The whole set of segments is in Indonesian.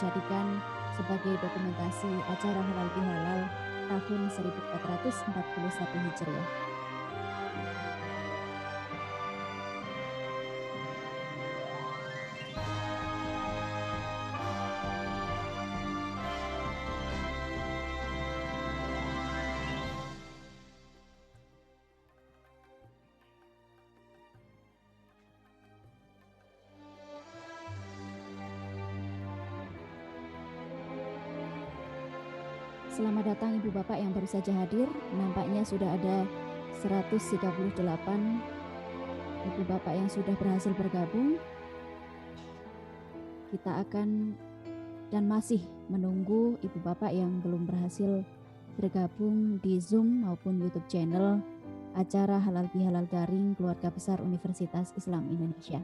dijadikan sebagai dokumentasi acara halal bihalal tahun 1441 Hijriah. Selamat datang Ibu Bapak yang baru saja hadir. Nampaknya sudah ada 138 Ibu Bapak yang sudah berhasil bergabung. Kita akan dan masih menunggu Ibu Bapak yang belum berhasil bergabung di Zoom maupun YouTube channel acara Halal Bihalal Daring Keluarga Besar Universitas Islam Indonesia.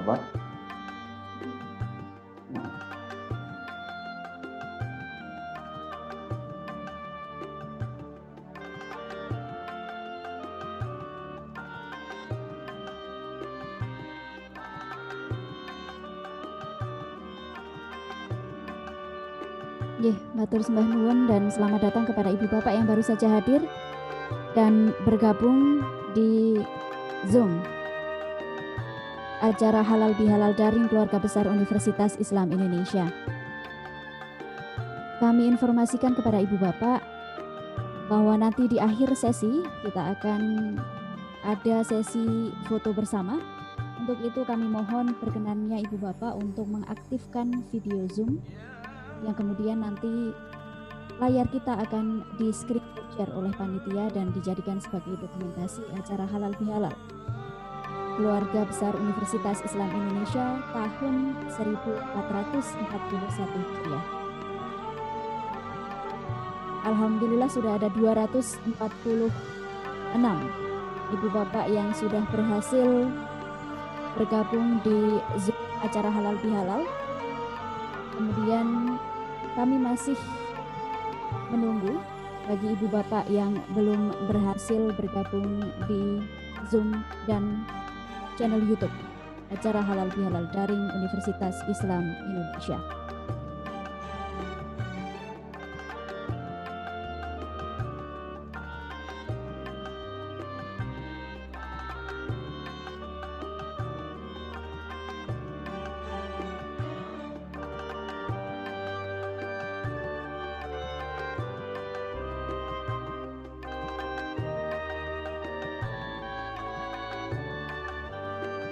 Apa? Nggih, matur sembah nuwun dan selamat datang kepada Ibu Bapak yang baru saja hadir dan bergabung di Zoom acara Halal Bihalal Daring Keluarga Besar Universitas Islam Indonesia. Kami informasikan kepada Ibu Bapak bahwa nanti di akhir sesi kita akan ada sesi foto bersama. Untuk itu kami mohon perkenannya Ibu Bapak untuk mengaktifkan video Zoom yang kemudian nanti layar kita akan di screen capture oleh panitia dan dijadikan sebagai dokumentasi acara Halal Bihalal Keluarga Besar Universitas Islam Indonesia tahun 1441 Hijriah. Alhamdulillah sudah ada 246 Ibu Bapak yang sudah berhasil bergabung di Zoom acara Halal Bihalal. Kemudian kami masih menunggu bagi Ibu Bapak yang belum berhasil bergabung di Zoom dan channel YouTube acara Halal Bihalal Daring Universitas Islam Indonesia.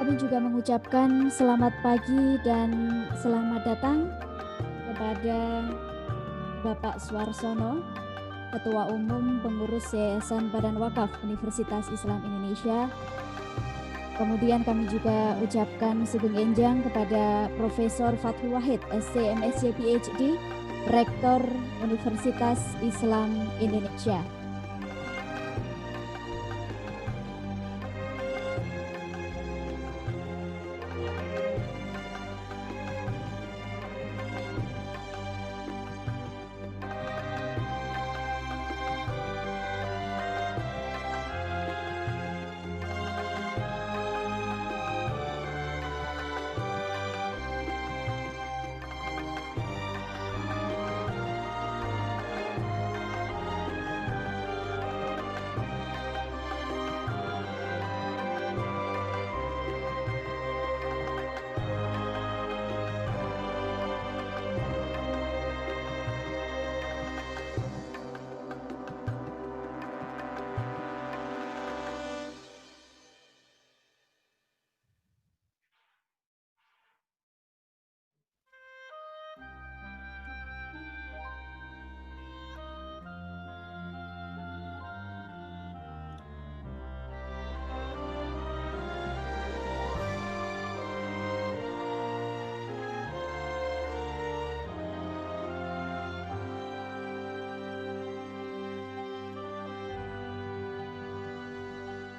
Kami juga mengucapkan selamat pagi dan selamat datang kepada Bapak Suarsono, Ketua Umum Pengurus Yayasan Badan Wakaf Universitas Islam Indonesia. Kemudian kami juga ucapkan sugeng enjang kepada Profesor Fathul Wahid, SC, MSc, PhD, Rektor Universitas Islam Indonesia.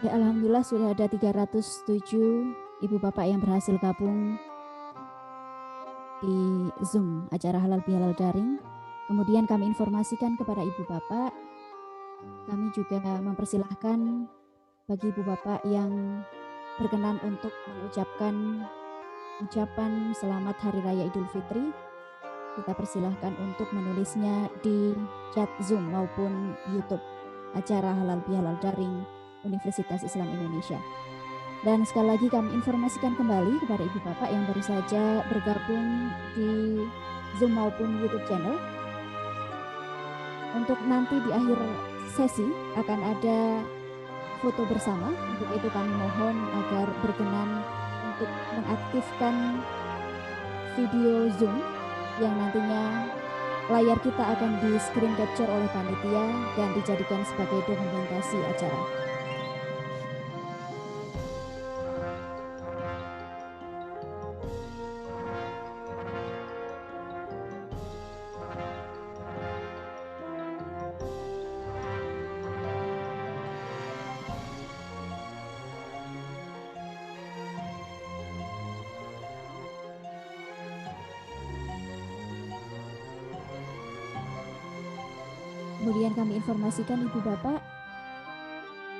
Ya, alhamdulillah sudah ada 307 Ibu Bapak yang berhasil gabung di Zoom acara Halal Bihalal Daring. Kemudian kami informasikan kepada Ibu Bapak, kami juga mempersilahkan bagi Ibu Bapak yang berkenan untuk mengucapkan ucapan selamat Hari Raya Idul Fitri, kita persilahkan untuk menulisnya di chat Zoom maupun YouTube acara Halal Bihalal Daring Universitas Islam Indonesia. Dan sekali lagi kami informasikan kembali kepada Ibu Bapak yang baru saja bergabung di Zoom maupun YouTube channel. Untuk nanti di akhir sesi akan ada foto bersama. Untuk itu kami mohon agar berkenan untuk mengaktifkan video Zoom yang nantinya layar kita akan di screen capture oleh panitia dan dijadikan sebagai dokumentasi acara. Kemudian kami informasikan Ibu Bapak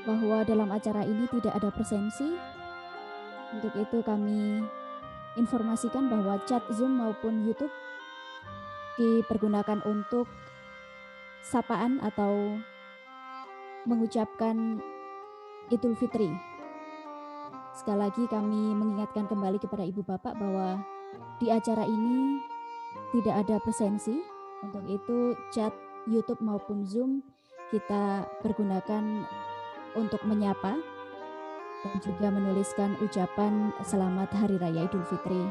bahwa dalam acara ini tidak ada presensi. Untuk itu kami informasikan bahwa chat Zoom maupun YouTube dipergunakan untuk sapaan atau mengucapkan Idul Fitri. Sekali lagi kami mengingatkan kembali kepada Ibu Bapak bahwa di acara ini tidak ada presensi. Untuk itu chat YouTube maupun Zoom kita pergunakan untuk menyapa dan juga menuliskan ucapan Selamat Hari Raya Idul Fitri.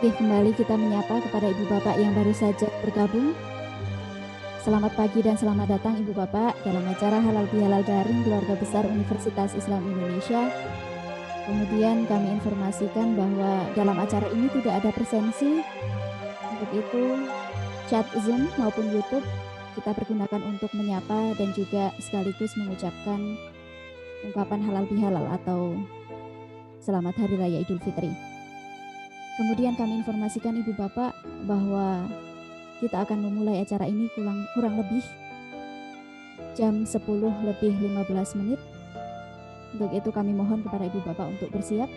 Oke, kembali kita menyapa kepada Ibu Bapak yang baru saja bergabung. Selamat pagi dan selamat datang Ibu Bapak dalam acara Halal Bihalal Daring Keluarga Besar Universitas Islam Indonesia. Kemudian kami informasikan bahwa dalam acara ini tidak ada presensi. Untuk itu chat Zoom maupun YouTube kita pergunakan untuk menyapa dan juga sekaligus mengucapkan ungkapan halal bihalal atau Selamat Hari Raya Idul Fitri. Kemudian kami informasikan Ibu Bapak bahwa kita akan memulai acara ini kurang lebih jam 10:15. Untuk itu kami mohon kepada Ibu Bapak untuk bersiap.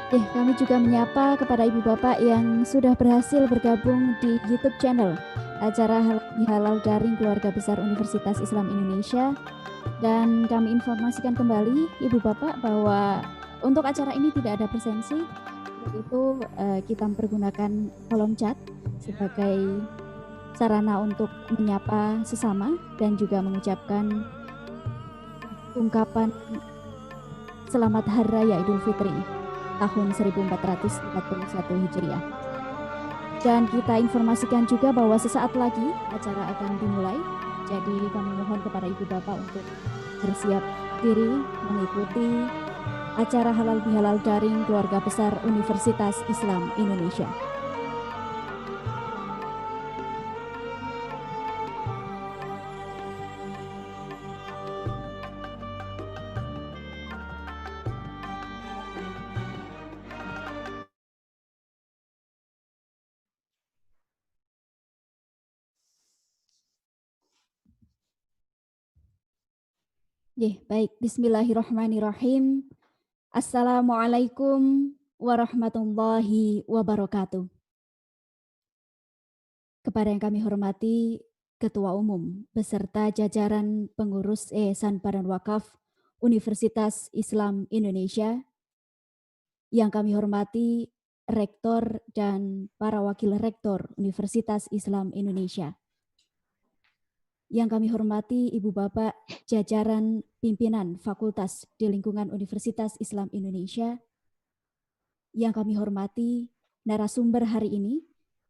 Kami juga menyapa kepada ibu bapak yang sudah berhasil bergabung di YouTube channel acara Halal Bihalal Daring Keluarga Besar Universitas Islam Indonesia. Dan kami informasikan kembali ibu bapak bahwa untuk acara ini tidak ada presensi, untuk itu kita mempergunakan kolom chat sebagai sarana untuk menyapa sesama dan juga mengucapkan ungkapan Selamat Hari Raya Idul Fitri tahun 1441 Hijriah. Dan kita informasikan juga bahwa sesaat lagi acara akan dimulai. Jadi kami mohon kepada ibu bapak untuk bersiap diri mengikuti acara Halal Bihalal Daring Keluarga Besar Universitas Islam Indonesia. Baik, bismillahirrahmanirrahim. Assalamualaikum warahmatullahi wabarakatuh. Kepada yang kami hormati Ketua Umum beserta jajaran pengurus Yayasan Badan Wakaf Universitas Islam Indonesia, yang kami hormati Rektor dan para Wakil Rektor Universitas Islam Indonesia, yang kami hormati Ibu Bapak jajaran pimpinan fakultas di lingkungan Universitas Islam Indonesia, yang kami hormati narasumber hari ini,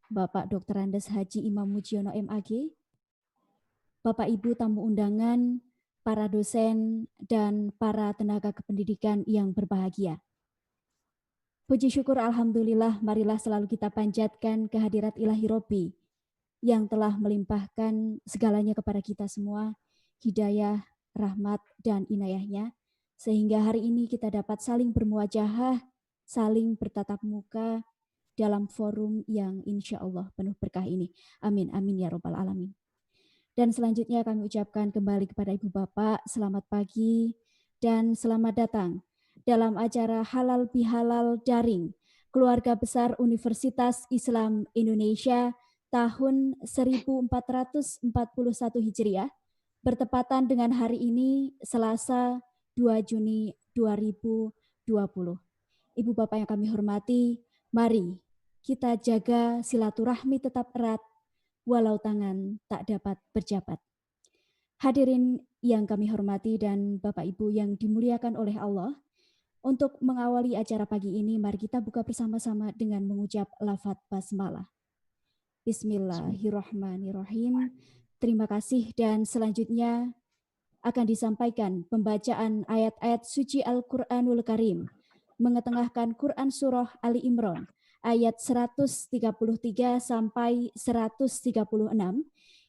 Bapak Dr. Andes Haji Imam Mujiono MAG, Bapak Ibu tamu undangan, para dosen, dan para tenaga kependidikan yang berbahagia. Puji syukur Alhamdulillah, marilah selalu kita panjatkan kehadirat Ilahi Robbi yang telah melimpahkan segalanya kepada kita semua, hidayah, rahmat, dan inayahnya, sehingga hari ini kita dapat saling bermuajahah, saling bertatap muka dalam forum yang insya Allah penuh berkah ini. Amin, amin ya robbal alamin. Dan selanjutnya kami ucapkan kembali kepada Ibu Bapak, selamat pagi dan selamat datang dalam acara Halal Bihalal Daring Keluarga Besar Universitas Islam Indonesia tahun 1441 Hijriah, bertepatan dengan hari ini Selasa 2 Juni 2020. Ibu Bapak yang kami hormati, mari kita jaga silaturahmi tetap erat walau tangan tak dapat berjabat. Hadirin yang kami hormati dan Bapak Ibu yang dimuliakan oleh Allah, untuk mengawali acara pagi ini, mari kita buka bersama-sama dengan mengucap lafadz basmalah. Bismillahirrahmanirrahim. Terima kasih dan selanjutnya akan disampaikan pembacaan ayat-ayat suci Al-Quranul Karim, mengetengahkan Quran Surah Ali Imran, ayat 133 sampai 136,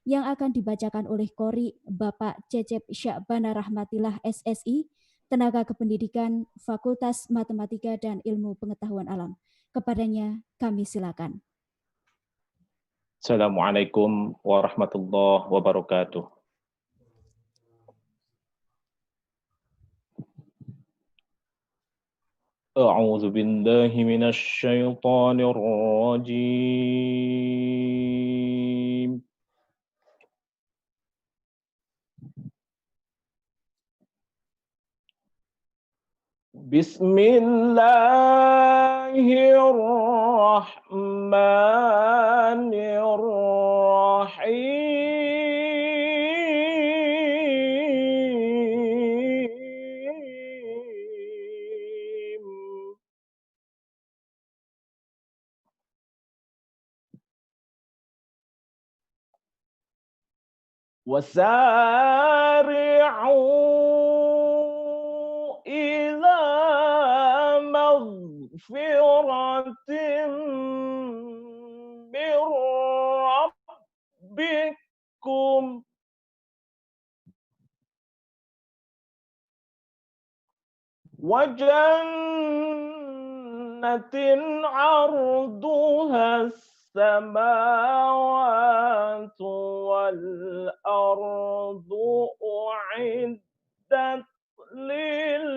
yang akan dibacakan oleh Qori Bapak Cecep Syakbana Rahmatillah SSI, Tenaga Kependidikan Fakultas Matematika dan Ilmu Pengetahuan Alam. Kepadanya kami silakan. Assalamualaikum warahmatullahi wabarakatuh. A'udzu billahi minasy syaithanir rajim. Bismillahirrahmanirrahim. وسارعوا إلى مغفرة من ربكم وجنة عرضها السماوات والأرض أعدت للمتقين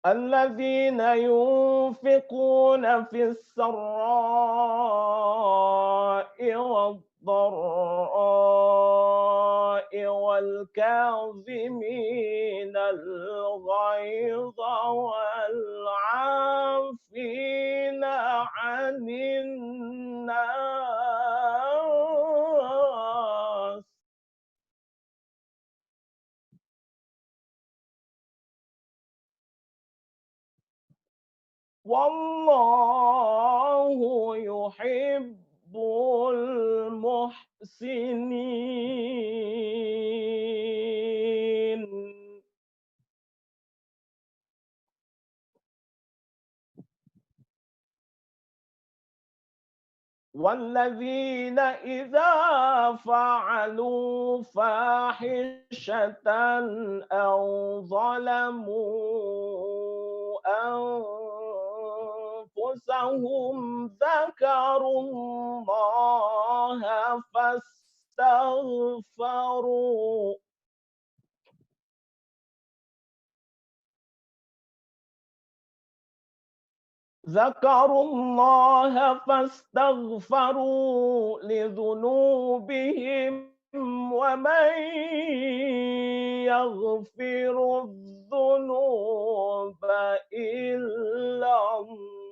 الذين ينفقون في السراء والضراء والكاظمين الغيظ والعافين عن الناس والله يحب المحسنين. والذين إذا فعلوا فاحشة أو ظلموا أنفسهم ذكروا الله فاستغفروا لذنوبهم ومن يغفر الذنوب إلا الله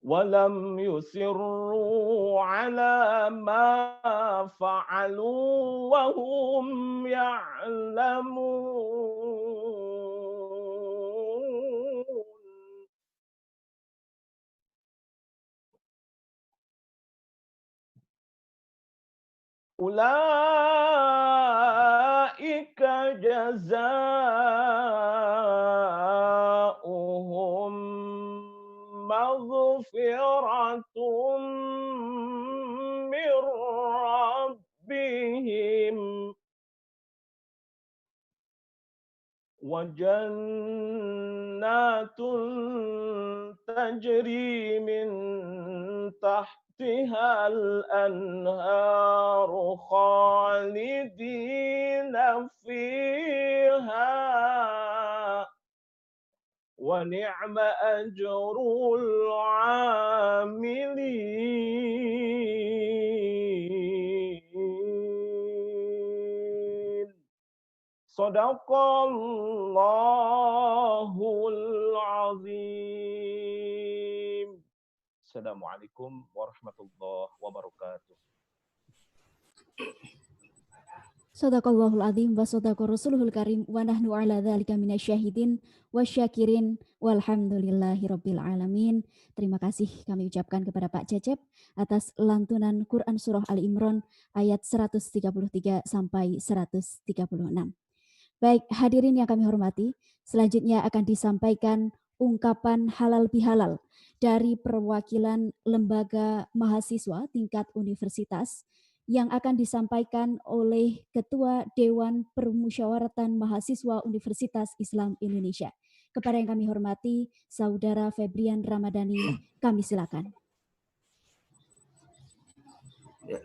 ولم يصروا على ما فعلوا وهم يعلمون. أولئك جزاؤهم مغفرة من ربهم وجنات تجري من تحتها الأنهار خالدين فيها ونعم أجر العاملين. صدق الله العظيم. السلام عليكم ورحمة الله وبركاته. Sadaqallahul azim wa sadaqa rasuluhul karim wa nahnu ala dzalika minasyahidin wasyakirin walhamdulillahi rabbil alamin. Terima kasih kami ucapkan kepada Pak Cecep atas lantunan Quran surah Ali Imran ayat 133 sampai 136. Baik, hadirin yang kami hormati, selanjutnya akan disampaikan ungkapan halal bihalal dari perwakilan lembaga mahasiswa tingkat universitas yang akan disampaikan oleh Ketua Dewan Permusyawaratan Mahasiswa Universitas Islam Indonesia. Kepada yang kami hormati, Saudara Febrian Ramadhani, kami silakan. Ya.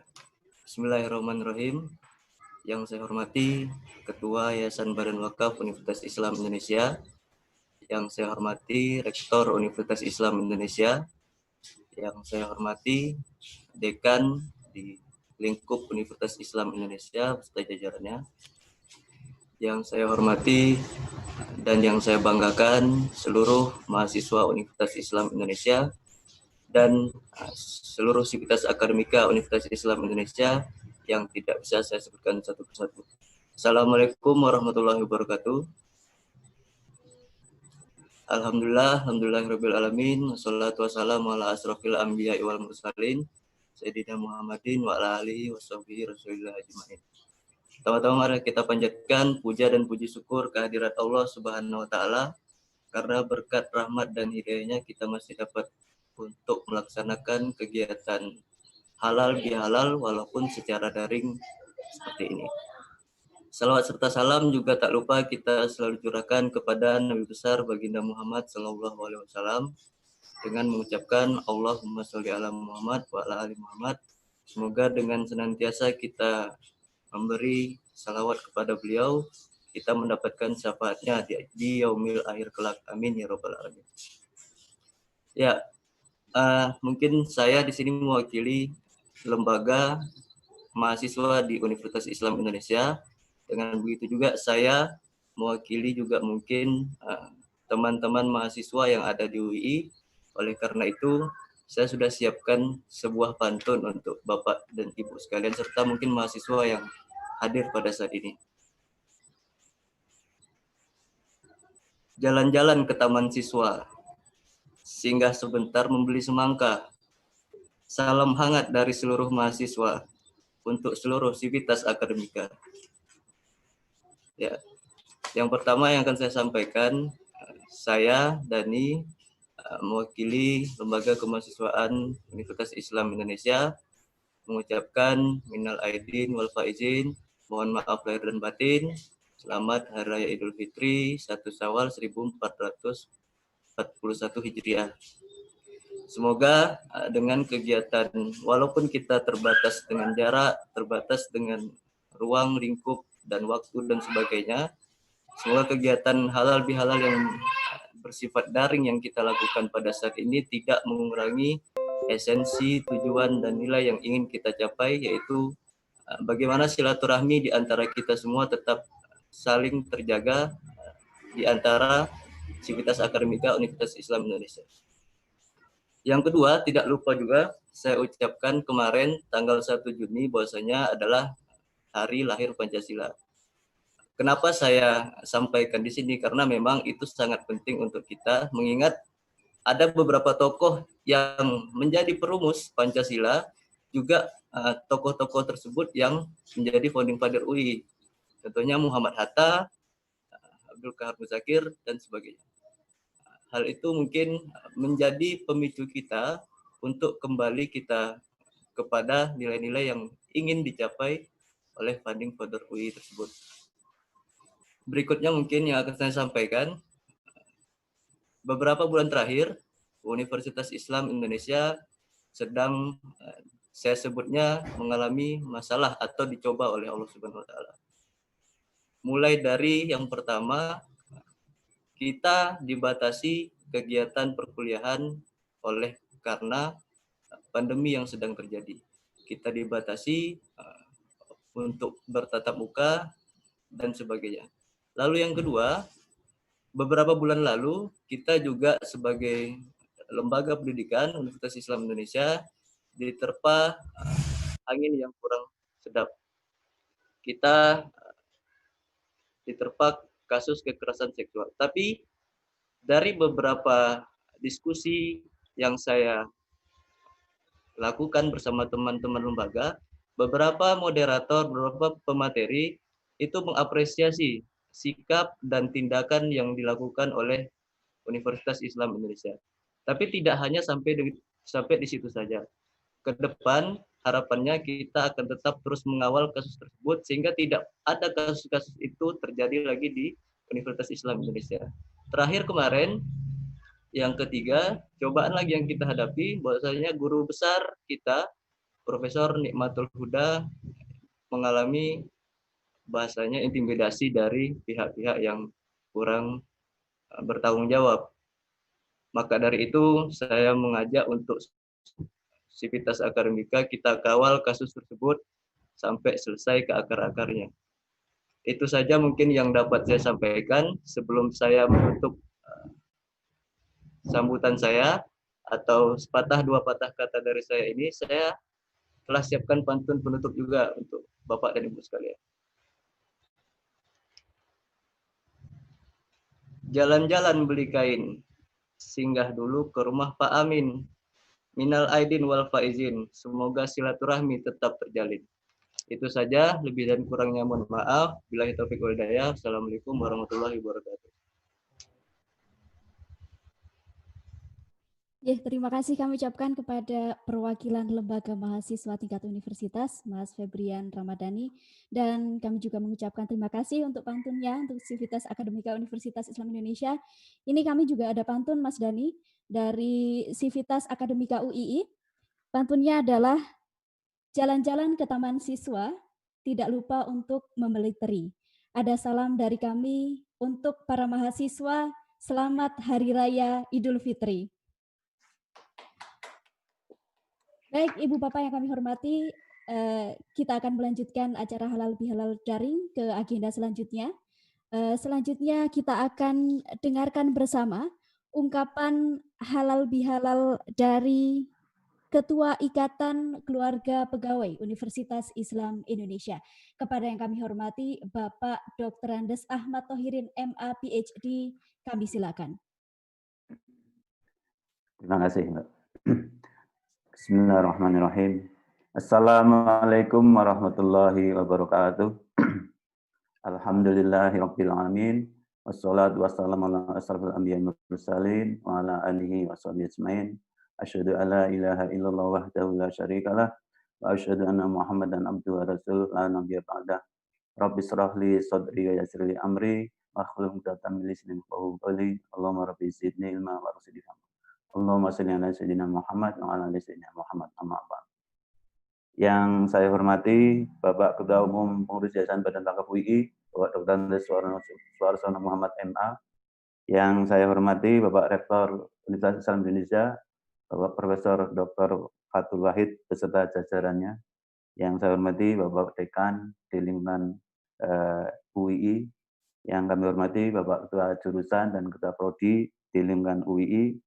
Bismillahirrahmanirrahim. Yang saya hormati Ketua Yayasan Badan Wakaf Universitas Islam Indonesia, yang saya hormati Rektor Universitas Islam Indonesia, yang saya hormati Dekan di lingkup Universitas Islam Indonesia beserta jajarannya, yang saya hormati dan yang saya banggakan seluruh mahasiswa Universitas Islam Indonesia dan seluruh sivitas akademika Universitas Islam Indonesia yang tidak bisa saya sebutkan satu persatu. Assalamualaikum warahmatullahi wabarakatuh. Alhamdulillahirabbil alamin, wassalatu wassalamu ala asrofil anbiya'i wal mursalin Sayyidina Muhammadin wa ala alihi washabihi rasulillah ajmain. Pertama-tama mari kita panjatkan puja dan puji syukur kehadirat Allah Subhanahu wa taala karena berkat rahmat dan hidayahnya kita masih dapat untuk melaksanakan kegiatan halal bihalal walaupun secara daring seperti ini. Salawat serta salam juga tak lupa kita selalu curahkan kepada Nabi besar baginda Muhammad SAW dengan mengucapkan Allahumma sholli ala Muhammad wa ala ali Muhammad. Semoga dengan senantiasa kita memberi salawat kepada beliau, kita mendapatkan syafaatnya di yaumil akhir kelak. Amin ya rabbal alamin. Ya, mungkin saya di sini mewakili lembaga mahasiswa di Universitas Islam Indonesia. Dengan begitu juga saya mewakili juga mungkin teman-teman mahasiswa yang ada di UI. Oleh karena itu, saya sudah siapkan sebuah pantun untuk Bapak dan Ibu sekalian, serta mungkin mahasiswa yang hadir pada saat ini. Jalan-jalan ke taman siswa, singgah sebentar membeli semangka. Salam hangat dari seluruh mahasiswa untuk seluruh sivitas akademika. Ya, yang pertama yang akan saya sampaikan, saya Dani mewakili Lembaga Kemahasiswaan Universitas Islam Indonesia mengucapkan minal aidin wal faizin, mohon maaf lahir dan batin. Selamat Hari Raya Idul Fitri 1 Syawal 1441 Hijriah. Semoga dengan kegiatan, walaupun kita terbatas dengan jarak, terbatas dengan ruang, lingkup, dan waktu, dan sebagainya, semoga kegiatan halal bihalal yang bersifat daring yang kita lakukan pada saat ini tidak mengurangi esensi, tujuan, dan nilai yang ingin kita capai, yaitu bagaimana silaturahmi di antara kita semua tetap saling terjaga di antara sivitas akademika Universitas Islam Indonesia. Yang kedua, tidak lupa juga saya ucapkan kemarin tanggal 1 Juni bahwasanya adalah hari lahir Pancasila. Kenapa saya sampaikan di sini? Karena memang itu sangat penting untuk kita mengingat ada beberapa tokoh yang menjadi perumus Pancasila, juga tokoh-tokoh tersebut yang menjadi founding father UI. Contohnya Muhammad Hatta, Abdul Qahar Muzakir, dan sebagainya. Hal itu mungkin menjadi pemicu kita untuk kembali kita kepada nilai-nilai yang ingin dicapai oleh founding father UI tersebut. Berikutnya mungkin yang akan saya sampaikan, beberapa bulan terakhir Universitas Islam Indonesia sedang saya sebutnya mengalami masalah atau dicoba oleh Allah Subhanahu wa taala. Mulai dari yang pertama, kita dibatasi kegiatan perkuliahan oleh karena pandemi yang sedang terjadi. Kita dibatasi untuk bertatap muka dan sebagainya. Lalu yang kedua, beberapa bulan lalu kita juga sebagai lembaga pendidikan Universitas Islam Indonesia diterpa angin yang kurang sedap. Kita diterpa kasus kekerasan seksual. Tapi dari beberapa diskusi yang saya lakukan bersama teman-teman lembaga, beberapa moderator, beberapa pemateri itu mengapresiasi sikap dan tindakan yang dilakukan oleh Universitas Islam Indonesia. Tapi tidak hanya sampai di situ saja. Ke depan harapannya kita akan tetap terus mengawal kasus tersebut sehingga tidak ada kasus-kasus itu terjadi lagi di Universitas Islam Indonesia. Terakhir kemarin, yang ketiga, cobaan lagi yang kita hadapi bahwasanya guru besar kita, Profesor Nikmatul Huda, mengalami bahasanya intimidasi dari pihak-pihak yang kurang bertanggung jawab. Maka dari itu saya mengajak untuk sivitas akademika kita kawal kasus tersebut sampai selesai ke akar-akarnya. Itu saja mungkin yang dapat saya sampaikan sebelum saya menutup sambutan saya, atau sepatah dua patah kata dari saya ini. Saya telah siapkan pantun penutup juga untuk Bapak dan Ibu sekalian. Jalan-jalan beli kain, singgah dulu ke rumah Pak Amin. Minal aidin wal faizin, semoga silaturahmi tetap terjalin. Itu saja, lebih dan kurangnya mohon maaf. Billahi taufiq wal hidayah. Assalamualaikum warahmatullahi wabarakatuh. Ya, terima kasih kami ucapkan kepada perwakilan Lembaga Mahasiswa Tingkat Universitas, Mas Febrian Ramadhani, dan kami juga mengucapkan terima kasih untuk pantunnya untuk Sivitas Akademika Universitas Islam Indonesia. Ini kami juga ada pantun Mas Dani dari Sivitas Akademika UII. Pantunnya adalah jalan-jalan ke taman siswa, tidak lupa untuk membeli teri. Ada salam dari kami untuk para mahasiswa, selamat Hari Raya Idul Fitri. Baik, Ibu Bapak yang kami hormati, kita akan melanjutkan acara halal bihalal daring ke agenda selanjutnya. Selanjutnya kita akan dengarkan bersama ungkapan halal bihalal dari Ketua Ikatan Keluarga Pegawai Universitas Islam Indonesia. Kepada yang kami hormati Bapak Dr. Andes Ahmad Thohirin MA PhD, kami silakan. Terima kasih, Mbak. Bismillahirrahmanirrahim. Assalamualaikum warahmatullahi wabarakatuh. Alhamdulillahirabbil alamin. Wassalatu wassalamu ala asrofil anbiya'i wal mursalin wa ala alihi washabihi ajmain. Asyhadu an la ilaha illallah wahdahu la syarikalah wa asyhadu anna Muhammadan abduhu wa rasuluh la nabiyya ba'dah. Rabbi shrah li sadri wa yassir li amri wahlul 'uqdatam min lisani yafqahu qawli. Allahumma rabbi zidni ilma wa rzuqni fahma. Allahumma shalli ala sayyidina Muhammad wa ala ali sayyidina Muhammad. Amma ba'd. Yang saya hormati Bapak Ketua Umum Pengurus Yayasan Badan Wakaf UII, Bapak Dr. Andes Suarsono Muhammad MA. Yang saya hormati Bapak Rektor Universitas Islam Indonesia, Bapak Profesor Dr. Fatul Wahid beserta jajarannya. Yang saya hormati Bapak Dekan di lingkungan UII. Yang kami hormati Bapak Ketua Jurusan dan Ketua Prodi di lingkungan UII.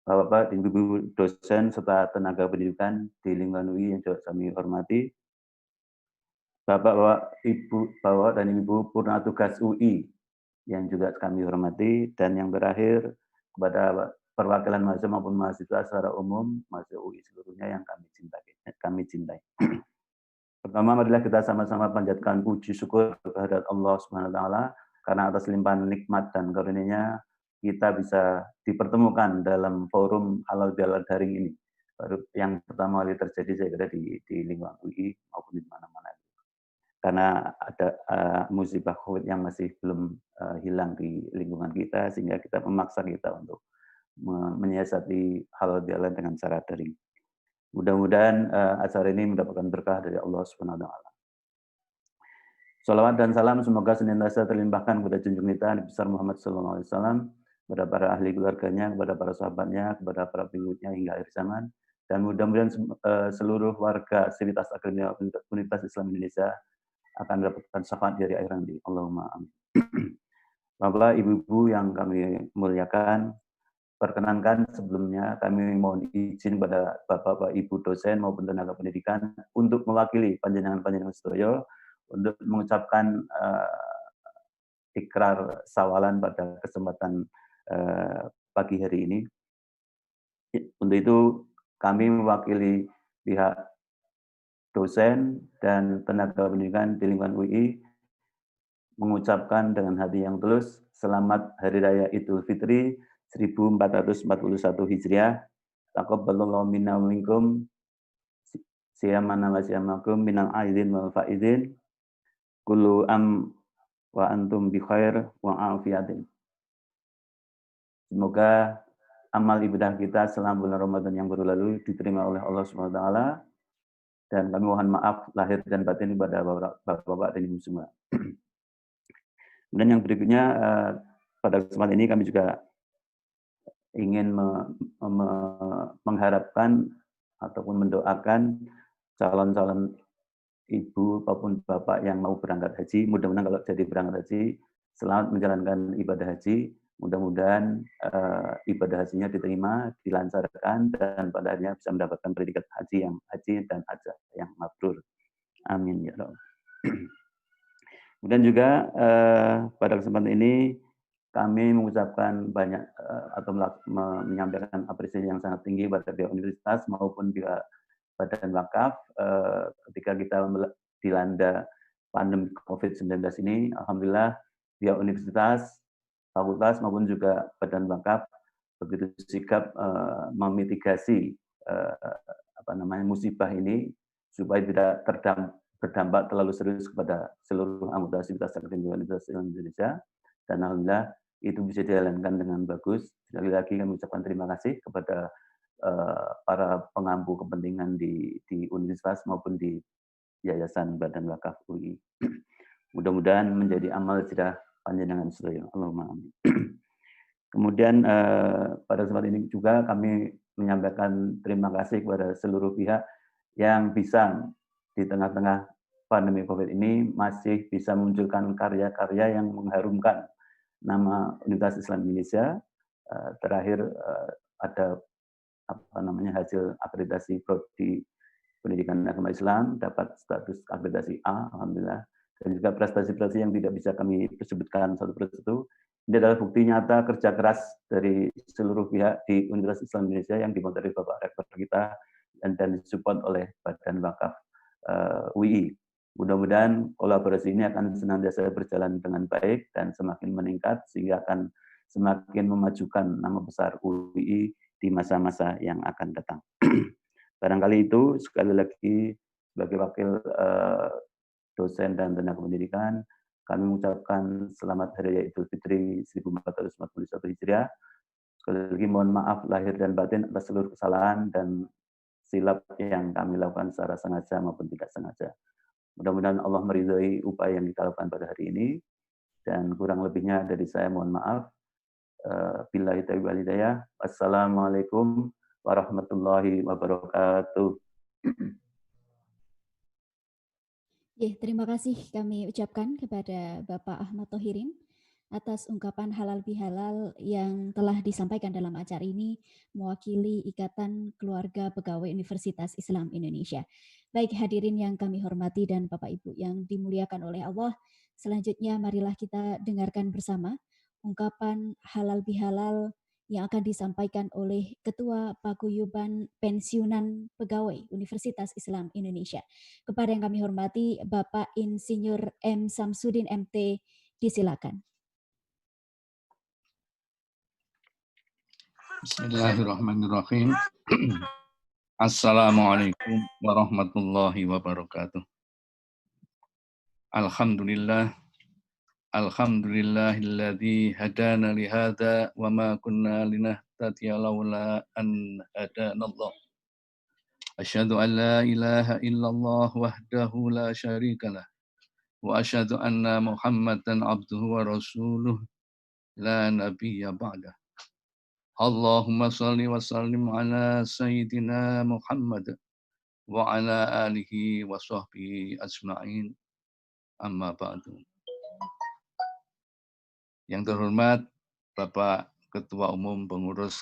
Bapak-bapak, ibu-ibu dosen serta tenaga pendidikan di lingkungan UI yang juga kami hormati, Bapak-bapak, Bapak dan Ibu purna tugas UI yang juga kami hormati, dan yang terakhir kepada perwakilan mahasiswa maupun mahasiswa secara umum, mahasiswa UI seluruhnya yang kami cintai. Pertama, marilah kita sama-sama panjatkan puji syukur kehadirat Allah Subhanahu wa taala karena atas limpahan nikmat dan karunia-Nya kita bisa dipertemukan dalam forum halal bihalal daring ini. Baru yang pertama kali terjadi saya kira di lingkungan UI maupun di mana-mana. Karena ada musibah COVID yang masih belum hilang di lingkungan kita, sehingga kita memaksa kita untuk menyiasati halal bihalal dengan cara daring. Mudah-mudahan acara ini mendapatkan berkah dari Allah Subhanahu wa taala. Salawat dan salam semoga senantiasa terlimpahkan kepada junjungan kita Nabi besar Muhammad SAW, kepada para ahli keluarganya, kepada para sahabatnya, kepada para pengikutnya hingga akhir zaman, dan mudah-mudahan seluruh warga Sivitas Akademika Universitas Islam Indonesia akan mendapatkan syafaat dari akhir nanti. Allahumma amin. Bapak, Ibu-ibu yang kami muliakan, perkenankan sebelumnya kami mohon izin pada Bapak-bapak Ibu dosen maupun tenaga pendidikan untuk mewakili panjenengan sedaya untuk mengucapkan ikrar sawalan pada kesempatan pagi hari ini. Untuk itu kami mewakili pihak dosen dan tenaga pendidikan di lingkungan UI mengucapkan dengan hati yang tulus selamat Hari Raya Idul Fitri 1441 Hijriah. Taqabbalallahu minna wa minkum siyamana wa siyamakum minal aidin wal faizin. Kullu am wa antum bi khair wa afiyatin. Semoga amal ibadah kita selama bulan Ramadan yang baru lalu diterima oleh Allah Subhanahu wa taala, dan kami mohon maaf lahir dan batin kepada Bapak-bapak dan Ibu semua. Kemudian yang berikutnya pada kesempatan ini kami juga ingin mengharapkan ataupun mendoakan calon-calon ibu maupun bapak yang mau berangkat haji, mudah-mudahan kalau jadi berangkat haji, selamat menjalankan ibadah haji, mudah-mudahan ibadah hajinya diterima, dilancarkan, dan pada akhirnya bisa mendapatkan predikat haji dan hajah yang mabrur. Amin ya Rabb. Kemudian juga pada kesempatan ini kami mengucapkan banyak atau menyampaikan apresiasi yang sangat tinggi pada pihak universitas maupun pihak Badan Wakaf ketika kita dilanda pandemi COVID-19 ini. Alhamdulillah pihak universitas, fakultas maupun juga Badan Wakaf begitu sigap memitigasi musibah ini supaya tidak berdampak terlalu serius kepada seluruh anggota sivitas aktif Universitas Islam Indonesia, dan alhamdulillah itu bisa dijalankan dengan bagus. Sekali lagi kami ucapkan terima kasih kepada para pengampu kepentingan di universitas maupun di Yayasan Badan Wakaf UI. Mudah-mudahan menjadi amal sudah panjenengan sedaya. Allahumma amin. Kemudian pada kesempatan ini juga kami menyampaikan terima kasih kepada seluruh pihak yang bisa di tengah-tengah pandemi COVID ini masih bisa memunculkan karya-karya yang mengharumkan nama Universitas Islam Indonesia. Terakhir ada hasil akreditasi Prodi Pendidikan Agama Islam dapat status akreditasi A, alhamdulillah. Dan juga prestasi-prestasi yang tidak bisa kami sebutkan satu persatu. Ini adalah bukti nyata kerja keras dari seluruh pihak di Universitas Islam Indonesia yang dimotori Bapak Rektor kita dan disupport oleh Badan Wakaf UI. Mudah-mudahan kolaborasi ini akan senantiasa berjalan dengan baik dan semakin meningkat sehingga akan semakin memajukan nama besar UI di masa-masa yang akan datang. Barangkali itu, sekali lagi sebagai wakil dosen dan tenaga pendidikan, kami mengucapkan selamat Hari Raya Idul Fitri 1441 Hijriah. Sekali lagi mohon maaf lahir dan batin atas seluruh kesalahan dan silap yang kami lakukan secara sengaja maupun tidak sengaja. Mudah-mudahan Allah meridhai upaya yang kita lakukan pada hari ini, dan kurang lebihnya dari saya mohon maaf. Billahi taufiq wal hidayah. Wassalamualaikum warahmatullahi wabarakatuh. Terima kasih kami ucapkan kepada Bapak Ahmad Thohirin atas ungkapan halal bihalal yang telah disampaikan dalam acara ini mewakili Ikatan Keluarga Pegawai Universitas Islam Indonesia. Baik hadirin yang kami hormati dan Bapak Ibu yang dimuliakan oleh Allah, selanjutnya marilah kita dengarkan bersama ungkapan halal bihalal yang akan disampaikan oleh Ketua Paguyuban Pensiunan Pegawai Universitas Islam Indonesia. Kepada yang kami hormati Bapak Insinyur M. Samsudin MT, disilakan. Bismillahirrahmanirrahim. Assalamualaikum warahmatullahi wabarakatuh. Alhamdulillah. Alhamdulillahilladzi hadana li hadza wa ma kunna linahtadiya laula an hadanallah. Asyhadu an la ilaha illallah wahdahu la syarikalah wa asyhadu anna Muhammadan abduhu wa rasuluh la nabiyya ba'dah. Allahumma salli wa sallim ala sayyidina Muhammad wa ala alihi wa sahbihi ajma'in, amma ba'du. Yang terhormat Bapak Ketua Umum Pengurus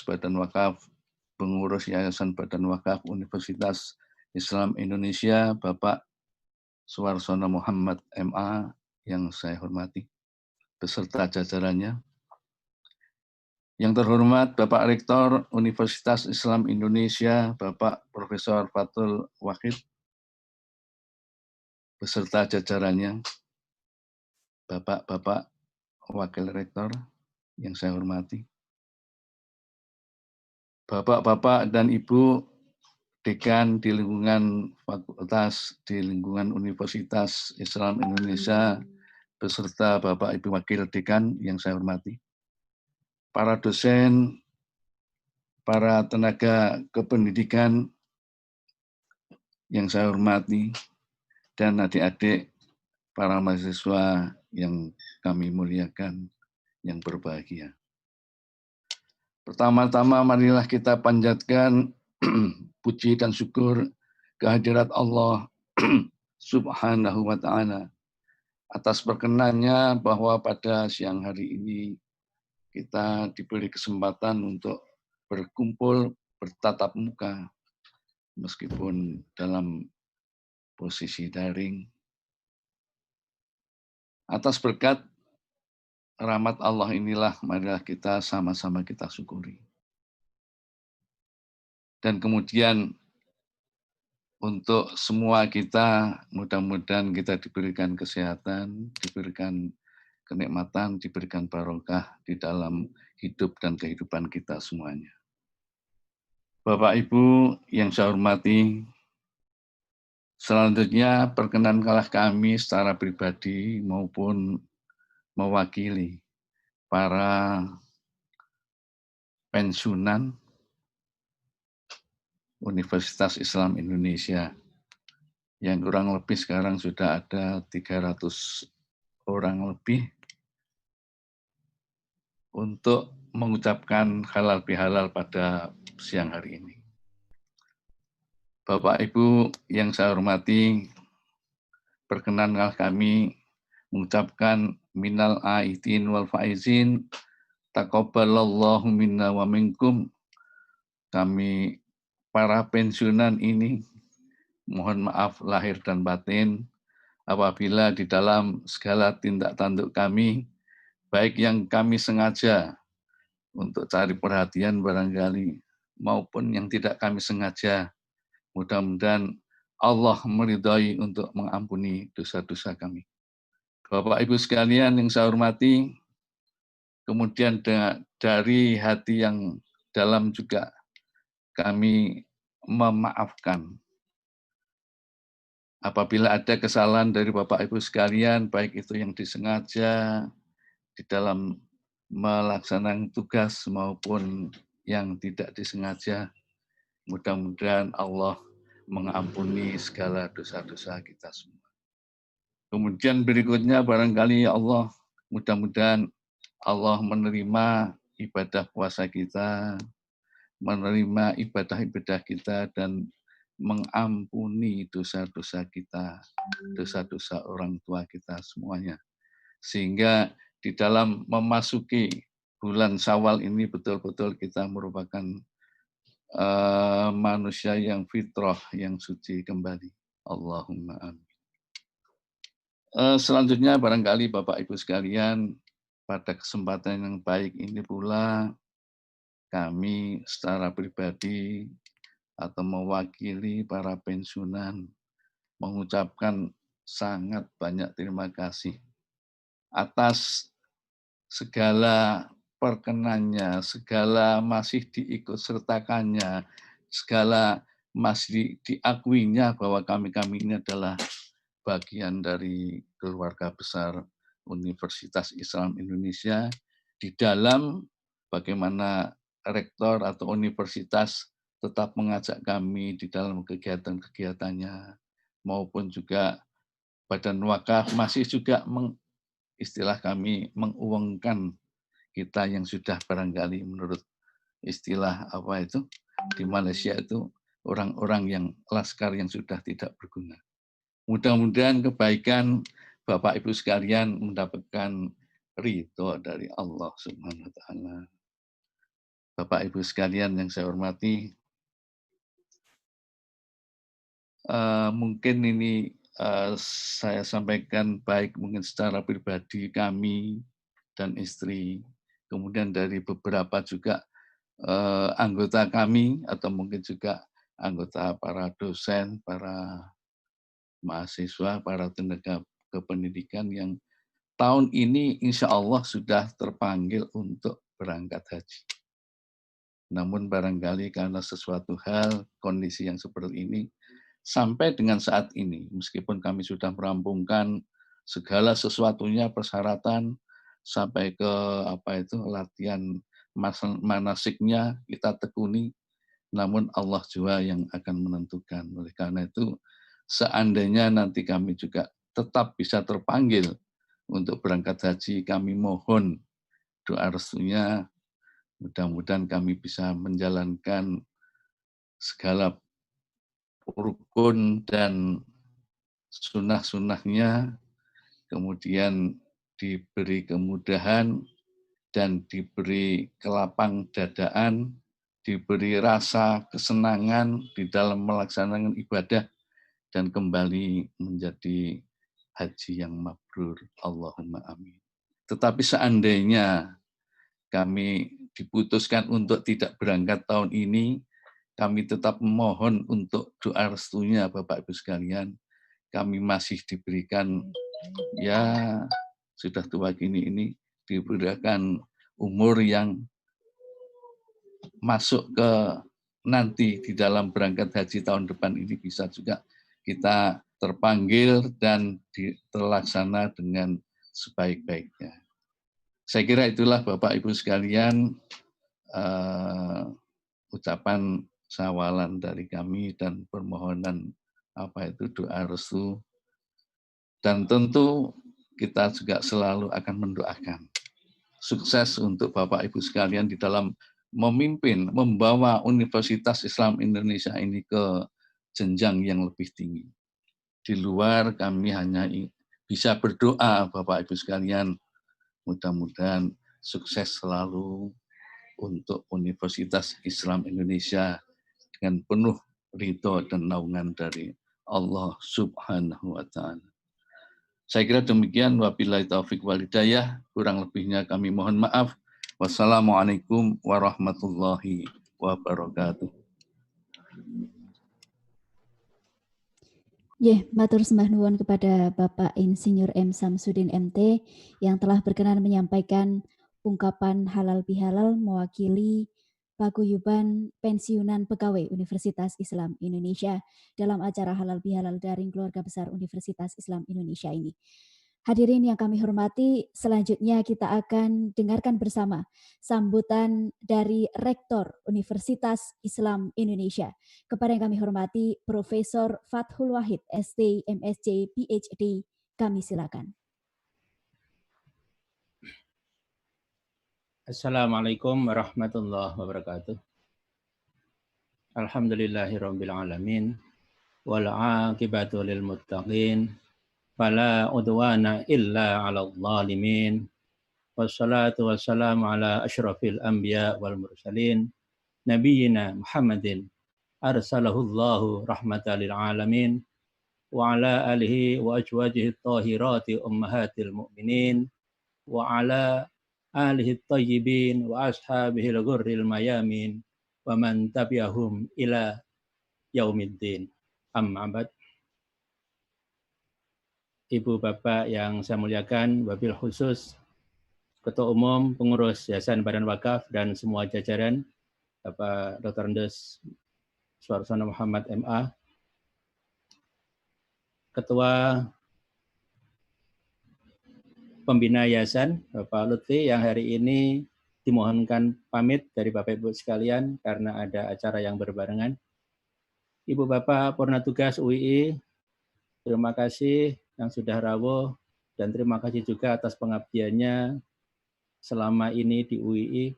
Badan Wakaf, Pengurus Yayasan Badan Wakaf Universitas Islam Indonesia, Bapak Suwarsono Muhammad MA yang saya hormati, beserta jajarannya. Yang terhormat Bapak Rektor Universitas Islam Indonesia, Bapak Profesor Fathul Wahid, beserta jajarannya, Bapak-Bapak Wakil Rektor yang saya hormati, Bapak-Bapak dan Ibu Dekan di lingkungan fakultas, di lingkungan Universitas Islam Indonesia, beserta Bapak Ibu Wakil Dekan yang saya hormati, para dosen, para tenaga kependidikan yang saya hormati, dan adik-adik para mahasiswa yang kami muliakan, yang berbahagia. Pertama-tama marilah kita panjatkan puji dan syukur kehadirat Allah Subhanahu wa ta'ala atas perkenannya bahwa pada siang hari ini kita diberi kesempatan untuk berkumpul bertatap muka meskipun dalam posisi daring. Atas berkat rahmat Allah inilah marilah kita sama-sama kita syukuri. Dan kemudian untuk semua kita, mudah-mudahan kita diberikan kesehatan, diberikan kenikmatan, diberikan barokah di dalam hidup dan kehidupan kita semuanya. Bapak Ibu yang saya hormati, selanjutnya perkenankanlah kami secara pribadi maupun mewakili para pensiunan Universitas Islam Indonesia yang kurang lebih sekarang sudah ada 300 orang lebih untuk mengucapkan halal bihalal pada siang hari ini. Bapak Ibu yang saya hormati, perkenankanlah kami mengucapkan minal aidin wal faizin, taqabbalallahu minna wa minkum. Kami para pensiunan ini mohon maaf lahir dan batin apabila di dalam segala tindak tanduk kami, baik yang kami sengaja untuk cari perhatian barangkali, maupun yang tidak kami sengaja, mudah-mudahan Allah meridhai untuk mengampuni dosa-dosa kami. Bapak Ibu sekalian yang saya hormati, kemudian dari hati yang dalam juga kami memaafkan apabila ada kesalahan dari Bapak Ibu sekalian, baik itu yang disengaja di dalam melaksanakan tugas maupun yang tidak disengaja, mudah-mudahan Allah mengampuni segala dosa-dosa kita semua. Kemudian berikutnya barangkali Allah, mudah-mudahan Allah menerima ibadah puasa kita, menerima ibadah-ibadah kita, dan mengampuni dosa-dosa kita, dosa-dosa orang tua kita semuanya. Sehingga di dalam memasuki bulan Syawal ini betul-betul kita merupakan manusia yang fitrah, yang suci kembali. Allahumma amin. Selanjutnya barangkali Bapak Ibu sekalian, pada kesempatan yang baik ini pula kami secara pribadi atau mewakili para pensiunan mengucapkan sangat banyak terima kasih atas segala perkenannya, segala masih diikutsertakannya, segala masih diakuinya bahwa kami-kami ini adalah bagian dari keluarga besar Universitas Islam Indonesia, di dalam bagaimana rektor atau universitas tetap mengajak kami di dalam kegiatan-kegiatannya, maupun juga Badan Wakaf masih juga istilah kami menguangkan kita yang sudah barangkali menurut istilah apa itu di Malaysia itu orang-orang yang laskar yang sudah tidak berguna. Mudah-mudahan kebaikan Bapak Ibu sekalian mendapatkan ridho dari Allah Subhanahu wa taala. Bapak Ibu sekalian yang saya hormati, mungkin ini saya sampaikan baik mungkin secara pribadi kami dan istri, kemudian dari beberapa juga anggota kami atau mungkin juga anggota para dosen, para mahasiswa, para tenaga kependidikan yang tahun ini insya Allah sudah terpanggil untuk berangkat haji. Namun barangkali karena sesuatu hal, kondisi yang seperti ini, sampai dengan saat ini, meskipun kami sudah merampungkan segala sesuatunya, persyaratan, sampai ke latihan manasiknya kita tekuni, namun Allah juga yang akan menentukan. Oleh karena itu, seandainya nanti kami juga tetap bisa terpanggil untuk berangkat haji, kami mohon doa restunya, mudah-mudahan kami bisa menjalankan segala rukun dan sunnah-sunnahnya, kemudian diberi kemudahan dan diberi kelapang dadaan, diberi rasa kesenangan di dalam melaksanakan ibadah, dan kembali menjadi haji yang mabrur. Allahumma amin. Tetapi seandainya kami diputuskan untuk tidak berangkat tahun ini, kami tetap memohon untuk doa restunya Bapak Ibu sekalian. Kami masih diberikan ya sudah tua gini ini diberikan umur yang masuk ke nanti di dalam berangkat haji tahun depan ini bisa juga kita terpanggil dan terlaksana dengan sebaik-baiknya. Saya kira itulah Bapak Ibu sekalian ucapan sawalan dari kami dan permohonan doa restu, dan tentu kita juga selalu akan mendoakan sukses untuk Bapak Ibu sekalian di dalam memimpin, membawa Universitas Islam Indonesia ini ke jenjang yang lebih tinggi. Di luar kami hanya bisa berdoa Bapak Ibu sekalian, mudah-mudahan sukses selalu untuk Universitas Islam Indonesia dengan penuh ridho dan naungan dari Allah Subhanahu wa Ta'ala. Saya kira demikian, wabillahi taufik wal hidayah, kurang lebihnya kami mohon maaf. Wassalamualaikum warahmatullahi wabarakatuh. Matur sembah nuwun kepada Bapak Insinyur M. Samsudin MT yang telah berkenan menyampaikan ungkapan halal bihalal mewakili Paguyuban Pensiunan Pegawai Universitas Islam Indonesia dalam acara halal bihalal daring Keluarga Besar Universitas Islam Indonesia ini. Hadirin yang kami hormati, selanjutnya kita akan dengarkan bersama sambutan dari Rektor Universitas Islam Indonesia. Kepada yang kami hormati, Profesor Fathul Wahid, ST, MSc, PhD, kami silakan. Assalamualaikum warahmatullahi wabarakatuh. Alhamdulillahirabbil alamin wal 'aqibatu lil muttaqin fala udwana illa 'alal zalimin. Wassalatu wassalamu ala asyrafil anbiya wal mursalin nabiyyina Muhammadin arsalahullahu rahmatan lil alamin wa ala alihi wa azwajihi thahirati ummahatil mu'minin wa ala alihi tayyibin wa ashabihi al-ghurril mayamin wa man tabi'ahum ila yaumiddin. Amma ba'd. Ibu Bapak yang saya muliakan, wabil khusus Ketua Umum Pengurus Yayasan Badan Wakaf dan semua jajaran, Bapak Dr. Andes Suarsono Muhammad MA, Ketua Pembina Yayasan, Bapak Lutfi, yang hari ini dimohonkan pamit dari Bapak Ibu sekalian karena ada acara yang berbarengan. Ibu Bapak Purna Tugas UII, terima kasih yang sudah rawuh dan terima kasih juga atas pengabdiannya selama ini di UII.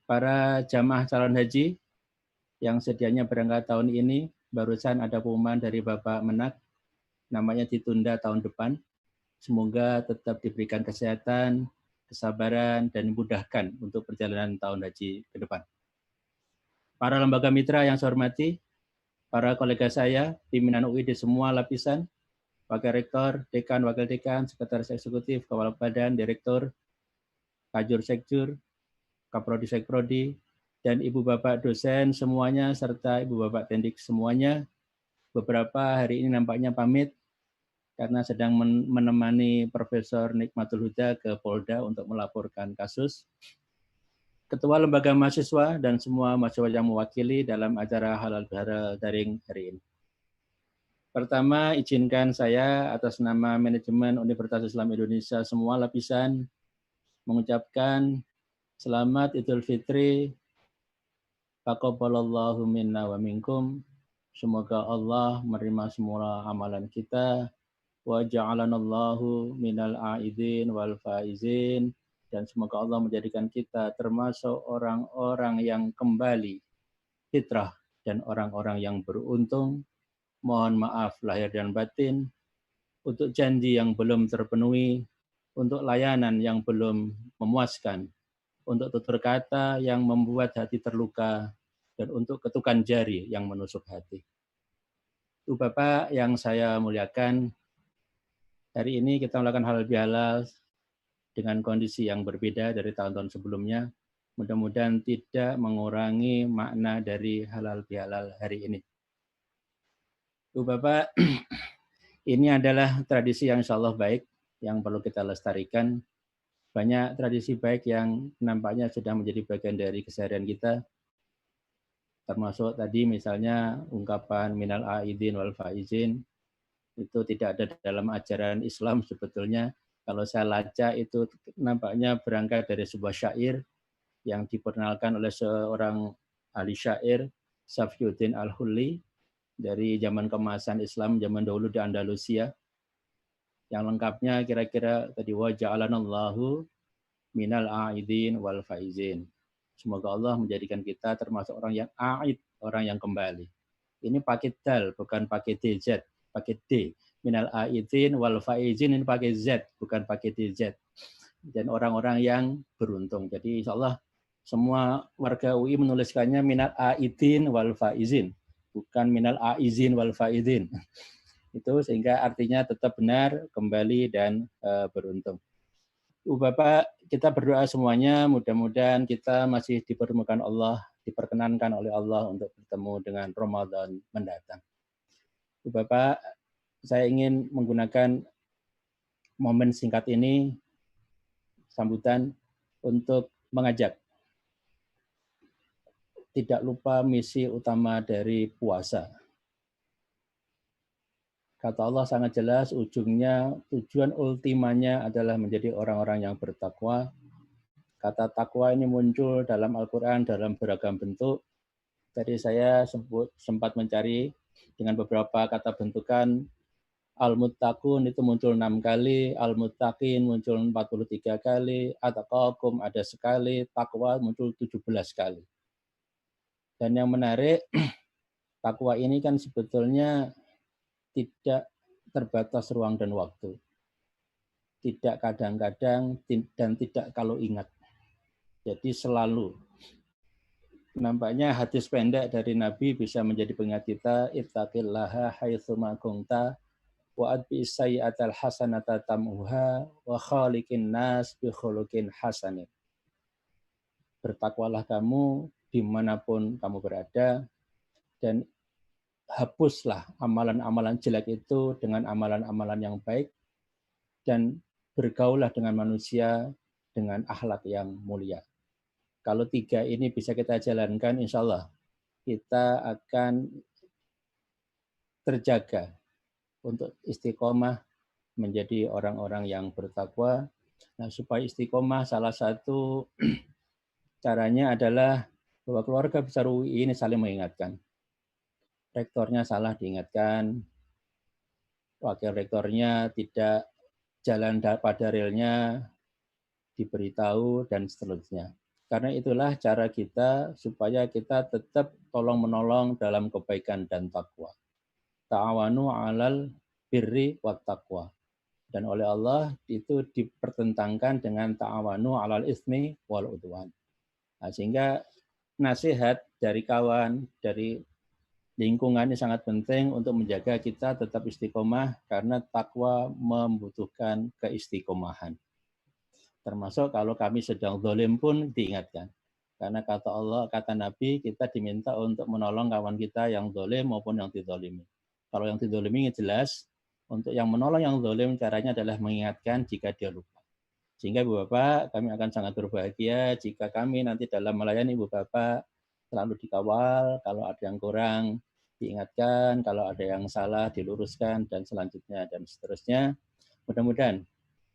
Para jamaah calon haji yang sedianya berangkat tahun ini, barusan ada pengumuman dari Bapak Menak, namanya ditunda tahun depan. Semoga tetap diberikan kesehatan, kesabaran, dan dimudahkan untuk perjalanan tahun haji ke depan. Para lembaga mitra yang saya hormati, para kolega saya, pimpinan UI di semua lapisan, Wakil Rektor, Dekan, Wakil Dekan, Sekretaris Eksekutif, Kepala Badan, Direktur, Kajur Sekjur, Kaprodi Sekprodi, dan Ibu Bapak dosen semuanya, serta Ibu Bapak Tendik semuanya. Beberapa hari ini nampaknya pamit, karena sedang menemani Profesor Nikmatul Huda ke Polda untuk melaporkan kasus. Ketua Lembaga Mahasiswa dan semua mahasiswa yang mewakili dalam acara halal bihalal daring hari ini. Pertama, izinkan saya atas nama manajemen Universitas Islam Indonesia semua lapisan mengucapkan selamat Idul Fitri. Taqabbalallahu minna wa minkum. Semoga Allah menerima semua amalan kita. Wa ja'alanallahu minal a'idin wal faizin, dan semoga Allah menjadikan kita termasuk orang-orang yang kembali fitrah dan orang-orang yang beruntung. Mohon maaf lahir dan batin untuk janji yang belum terpenuhi, untuk layanan yang belum memuaskan, untuk tutur kata yang membuat hati terluka, dan untuk ketukan jari yang menusuk hati. Ibu Bapak yang saya muliakan, hari ini kita melakukan halal bihalal dengan kondisi yang berbeda dari tahun-tahun sebelumnya. Mudah-mudahan tidak mengurangi makna dari halal bihalal hari ini. Ibu Bapak, ini adalah tradisi yang insya Allah baik. yang perlu kita lestarikan. Banyak tradisi baik yang nampaknya sudah menjadi bagian dari keseharian kita, termasuk tadi misalnya ungkapan minal aidin wal faizin, itu tidak ada dalam ajaran Islam sebetulnya. Kalau saya lacak itu nampaknya berangkat dari sebuah syair yang diperkenalkan oleh seorang ahli syair, Safiyuddin Al-Hulli, dari zaman keemasan Islam zaman dahulu di Andalusia. Yang lengkapnya kira-kira tadi wa ja'alanallahu minal aidin wal faizin. Semoga Allah menjadikan kita termasuk orang yang aid, orang yang kembali. Ini pakai dal, bukan pakai DZ, pakai D. Minal aidin wal faizin, ini pakai Z, bukan pakai DZ. Dan orang-orang yang beruntung. Jadi insya Allah semua warga UI menuliskannya minal aidin wal faizin, bukan minal aizin wal faizin. Itu sehingga artinya tetap benar, kembali, dan beruntung. Ibu Bapak, kita berdoa semuanya, mudah-mudahan kita masih dipertemukan Allah, diperkenankan oleh Allah untuk bertemu dengan Ramadan mendatang. Ibu Bapak, saya ingin menggunakan momen singkat ini, sambutan, untuk mengajak. Tidak lupa misi utama dari puasa. Kata Allah sangat jelas, ujungnya, tujuan ultimanya adalah menjadi orang-orang yang bertakwa. Kata takwa ini muncul dalam Al-Quran dalam beragam bentuk. Tadi saya sempat mencari dengan beberapa kata bentukan. Al-Muttaqun itu muncul 6 kali, Al-Muttaqin muncul 43 kali, At-Taqakum ada sekali, Takwa muncul 17 kali. Dan yang menarik, takwa ini kan sebetulnya tidak terbatas ruang dan waktu. Tidak kadang-kadang dan tidak kalau ingat. Jadi selalu. Nampaknya hadis pendek dari Nabi bisa menjadi pengingat kita, ittaqillaha haitsu ma kunta wa atbi sayyi'atal hasanata tamhuha wa khaliqin nas bi khuluqin hasanin. Bertakwalah kamu dimanapun kamu berada, dan hapuslah amalan-amalan jelek itu dengan amalan-amalan yang baik, dan bergaullah dengan manusia dengan akhlak yang mulia. Kalau 3 ini bisa kita jalankan, insya Allah kita akan terjaga untuk istiqomah menjadi orang-orang yang bertakwa. Nah, supaya istiqomah salah satu caranya adalah bahwa keluarga besar UI ini saling mengingatkan. Rektornya salah diingatkan, wakil rektornya tidak jalan pada relnya diberitahu, dan seterusnya. Karena itulah cara kita supaya kita tetap tolong-menolong dalam kebaikan dan takwa. Ta'awanu 'alal birri wat taqwa. Dan oleh Allah itu dipertentangkan dengan ta'awanu 'alal ismi wal udwan. Nah, sehingga nasihat dari kawan, dari lingkungan ini sangat penting untuk menjaga kita tetap istiqomah, karena takwa membutuhkan keistiqomahan. Termasuk kalau kami sedang zalim pun diingatkan. Karena kata Allah, kata Nabi, kita diminta untuk menolong kawan kita yang zalim maupun yang dizalimi. Kalau yang dizalimi jelas, untuk yang menolong yang zalim caranya adalah mengingatkan jika dia lupa. Sehingga Ibu Bapak, kami akan sangat berbahagia jika kami nanti dalam melayani Ibu Bapak selalu dikawal, kalau ada yang kurang diingatkan, kalau ada yang salah diluruskan, dan selanjutnya dan seterusnya. Mudah-mudahan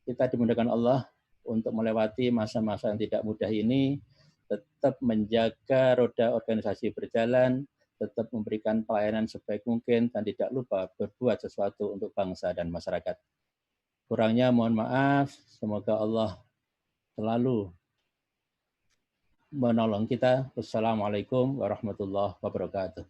kita dimudahkan Allah untuk melewati masa-masa yang tidak mudah ini, tetap menjaga roda organisasi berjalan, tetap memberikan pelayanan sebaik mungkin, dan tidak lupa berbuat sesuatu untuk bangsa dan masyarakat. Kurangnya mohon maaf, semoga Allah selalu menolong kita. Wassalamualaikum warahmatullahi wabarakatuh.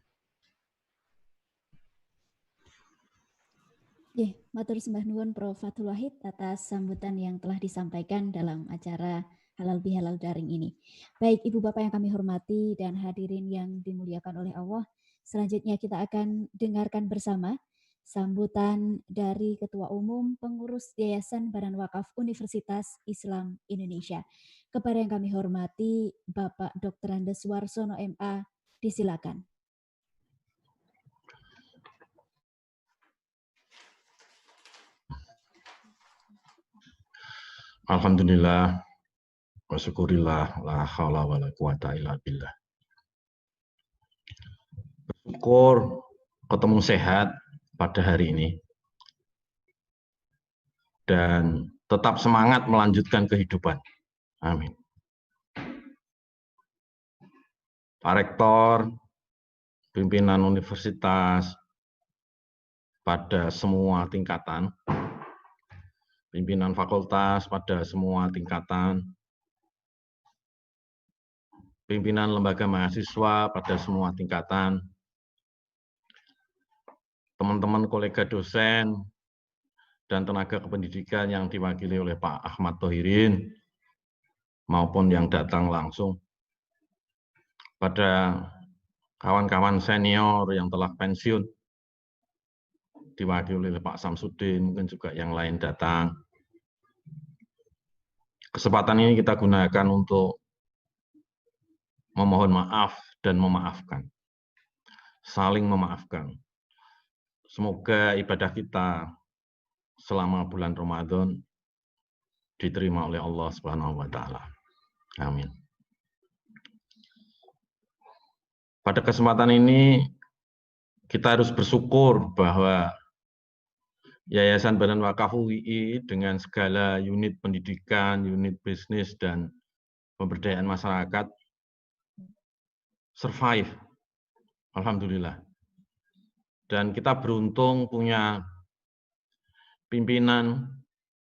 Matur sembah nuwun Prof. Fathul Wahid atas sambutan yang telah disampaikan dalam acara Halal Bihalal Daring ini. Baik Ibu Bapak yang kami hormati dan hadirin yang dimuliakan oleh Allah, selanjutnya kita akan dengarkan bersama sambutan dari Ketua Umum Pengurus Yayasan Badan Wakaf Universitas Islam Indonesia. Kepada yang kami hormati Bapak Dr. Andes Warsono MA, disilakan. Alhamdulillah wa syukurillah la haula wala quwata illa billah. Syukur ketemu sehat pada hari ini dan tetap semangat melanjutkan kehidupan. Amin. Pak Rektor, pimpinan universitas pada semua tingkatan, pimpinan fakultas pada semua tingkatan, pimpinan lembaga mahasiswa pada semua tingkatan, teman-teman kolega dosen, dan tenaga kependidikan yang diwakili oleh Pak Ahmad Thohirin, maupun yang datang langsung, pada kawan-kawan senior yang telah pensiun, diwakili oleh Pak Samsudin, mungkin juga yang lain datang. Kesempatan ini kita gunakan untuk memohon maaf dan memaafkan, saling memaafkan. Semoga ibadah kita selama bulan Ramadan diterima oleh Allah Subhanahu wa taala. Amin. Pada kesempatan ini kita harus bersyukur bahwa Yayasan Badan Wakaf UII dengan segala unit pendidikan, unit bisnis dan pemberdayaan masyarakat survive. Alhamdulillah. Dan kita beruntung punya pimpinan,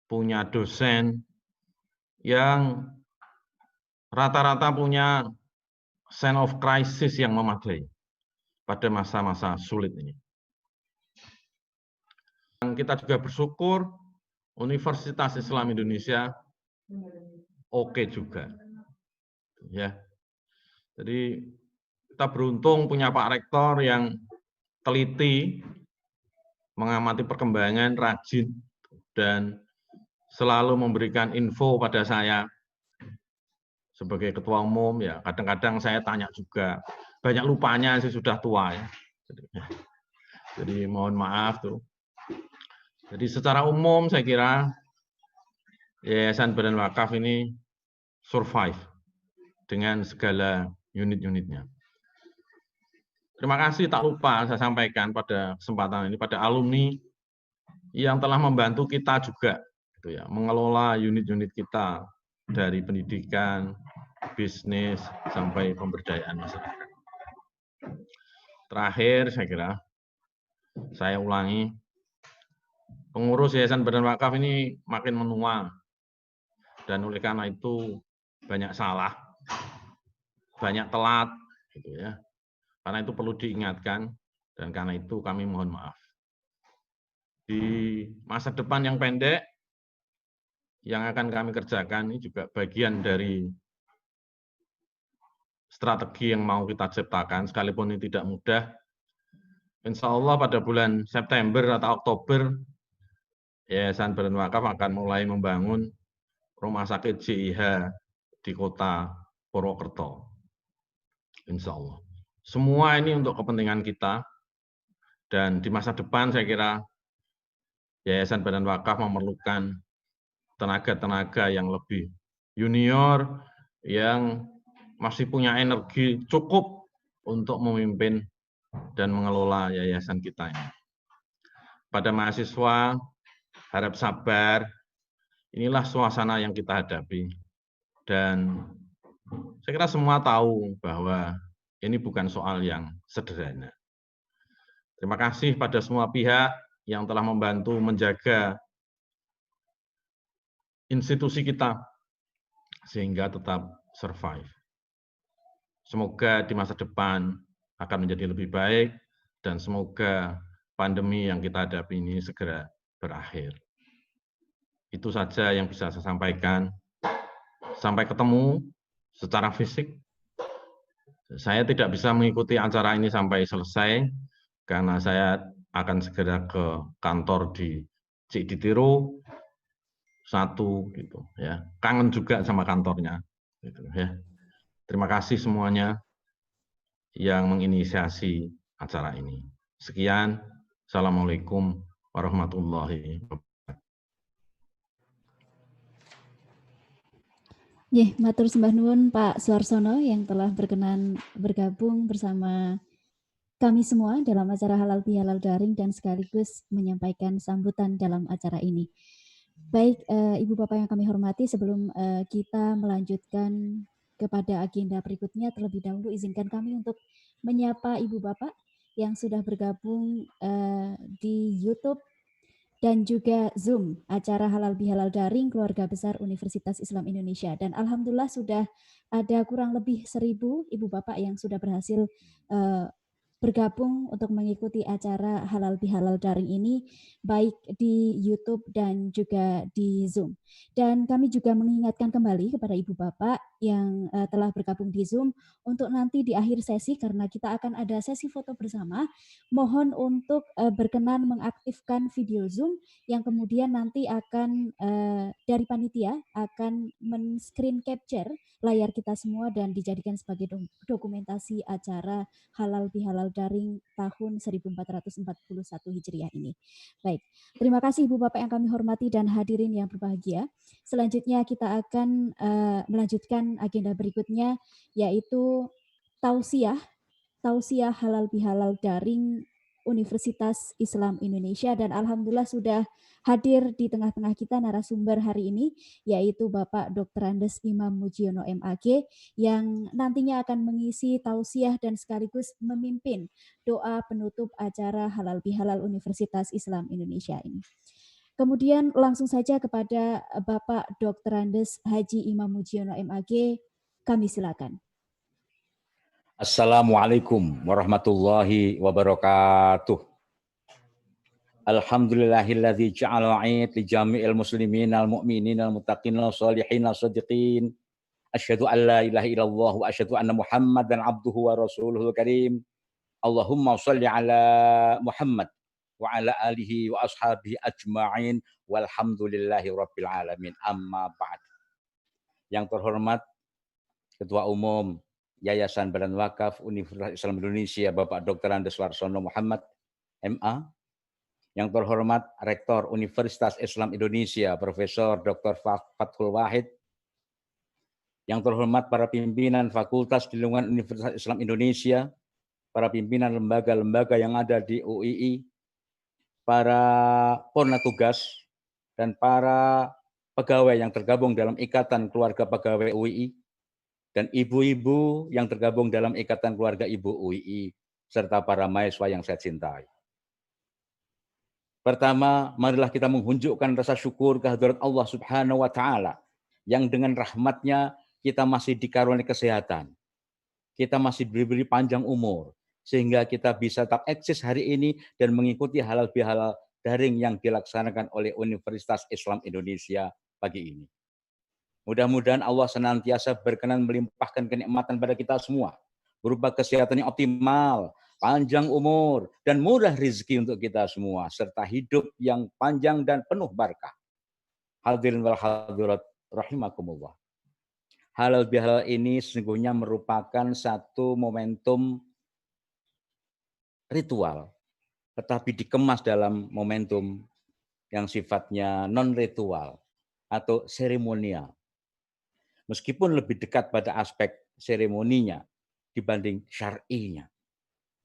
punya dosen yang rata-rata punya sense of crisis yang memadai pada masa-masa sulit ini. Dan kita juga bersyukur Universitas Islam Indonesia oke juga. Ya. Jadi kita beruntung punya Pak Rektor yang teliti, mengamati perkembangan, rajin, dan selalu memberikan info pada saya sebagai ketua umum. Ya, kadang-kadang saya tanya juga, banyak lupanya sih, sudah tua ya. Jadi mohon maaf tuh. Jadi secara umum saya kira Yayasan Badan Wakaf ini survive dengan segala unit-unitnya. Terima kasih, tak lupa saya sampaikan pada kesempatan ini pada alumni yang telah membantu kita juga gitu ya, mengelola unit-unit kita dari pendidikan, bisnis sampai pemberdayaan masyarakat. Terakhir saya kira saya ulangi, pengurus Yayasan Badan Wakaf ini makin menua dan oleh karena itu banyak salah, banyak telat gitu ya. Karena itu perlu diingatkan, dan karena itu kami mohon maaf. Di masa depan yang pendek, yang akan kami kerjakan ini juga bagian dari strategi yang mau kita ciptakan, sekalipun ini tidak mudah. Insya Allah pada bulan September atau Oktober, Yayasan Badan Wakaf akan mulai membangun rumah sakit JIH di kota Purwokerto. Insya Allah. Semua ini untuk kepentingan kita, dan di masa depan saya kira Yayasan Badan Wakaf memerlukan tenaga-tenaga yang lebih junior, yang masih punya energi cukup untuk memimpin dan mengelola yayasan kita ini. Pada mahasiswa, harap sabar, inilah suasana yang kita hadapi. Dan saya kira semua tahu bahwa ini bukan soal yang sederhana. Terima kasih pada semua pihak yang telah membantu menjaga institusi kita sehingga tetap survive. Semoga di masa depan akan menjadi lebih baik dan semoga pandemi yang kita hadapi ini segera berakhir. Itu saja yang bisa saya sampaikan. Sampai ketemu secara fisik. Saya tidak bisa mengikuti acara ini sampai selesai karena saya akan segera ke kantor di Cikditiro 1 gitu ya. Kangen juga sama kantornya gitu ya. Terima kasih semuanya yang menginisiasi acara ini. Sekian. Assalamualaikum warahmatullahi wabarakatuh. Matur sembah nuwun Pak Suarsono yang telah berkenan bergabung bersama kami semua dalam acara Halal Bihalal Daring dan sekaligus menyampaikan sambutan dalam acara ini. Baik, Ibu Bapak yang kami hormati, sebelum kita melanjutkan kepada agenda berikutnya, terlebih dahulu izinkan kami untuk menyapa Ibu Bapak yang sudah bergabung di YouTube dan juga Zoom acara Halal Bihalal Daring Keluarga Besar Universitas Islam Indonesia. Dan alhamdulillah sudah ada kurang lebih 1.000 Ibu Bapak yang sudah berhasil bergabung untuk mengikuti acara Halal Bihalal Daring ini, baik di YouTube dan juga di Zoom. Dan kami juga mengingatkan kembali kepada Ibu Bapak yang telah bergabung di Zoom untuk nanti di akhir sesi, karena kita akan ada sesi foto bersama, mohon untuk berkenan mengaktifkan video Zoom yang kemudian nanti akan dari panitia akan men-screen capture layar kita semua dan dijadikan sebagai dokumentasi acara Halal Bihalal Daring tahun 1441 Hijriah ini. Baik, terima kasih Ibu Bapak yang kami hormati dan hadirin yang berbahagia. Selanjutnya kita akan melanjutkan agenda berikutnya, yaitu tausiah Halal Bihalal Daring Universitas Islam Indonesia, dan alhamdulillah sudah hadir di tengah-tengah kita narasumber hari ini, yaitu Bapak Dr. Andes Imam Mujiono MAG yang nantinya akan mengisi tausiah dan sekaligus memimpin doa penutup acara Halal Bihalal Universitas Islam Indonesia ini. Kemudian langsung saja kepada Bapak Dr. Andes Haji Imam Mujiono MAG, kami silakan. Assalamualaikum warahmatullahi wabarakatuh. Alhamdulillahilladzi ja'ala 'id li jami'il muslimin al-mu'minin al-muttaqin al-shalihin al-shadiqin. Asyhadu an la ilaha illallah wa asyhadu anna Muhammadan abduhu wa rasuluhul karim. Allahumma shalli ala Muhammad wa ala alihi wa ashabihi ajma'in walhamdulillahi rabbil alamin. Amma ba'd. Yang terhormat Ketua Umum Yayasan Badan Wakaf Universitas Islam Indonesia Bapak Dr. Andes Warsono Muhammad MA, yang terhormat Rektor Universitas Islam Indonesia Profesor Dr. Fathul Wahid, yang terhormat para pimpinan Fakultas di lingkungan Universitas Islam Indonesia, para pimpinan lembaga-lembaga yang ada di UII, para purna tugas, dan para pegawai yang tergabung dalam Ikatan Keluarga Pegawai UII, dan ibu-ibu yang tergabung dalam Ikatan Keluarga Ibu UII, serta para mahasiswa yang saya cintai. Pertama, marilah kita menghunjukkan rasa syukur kehadirat Allah Subhanahu wa Ta'ala, yang dengan rahmat-Nya kita masih dikaruniai kesehatan, kita masih diberi panjang umur, sehingga kita bisa tetap eksis hari ini dan mengikuti halal bihalal daring yang dilaksanakan oleh Universitas Islam Indonesia pagi ini. Mudah-mudahan Allah senantiasa berkenan melimpahkan kenikmatan pada kita semua, berupa kesehatan yang optimal, panjang umur, dan murah rezeki untuk kita semua, serta hidup yang panjang dan penuh berkah. Hadirin wal hadirat rahimakumullah. Halal bihalal ini sesungguhnya merupakan satu momentum ritual, tetapi dikemas dalam momentum yang sifatnya non-ritual atau seremonial. Meskipun lebih dekat pada aspek seremoninya dibanding syar'inya.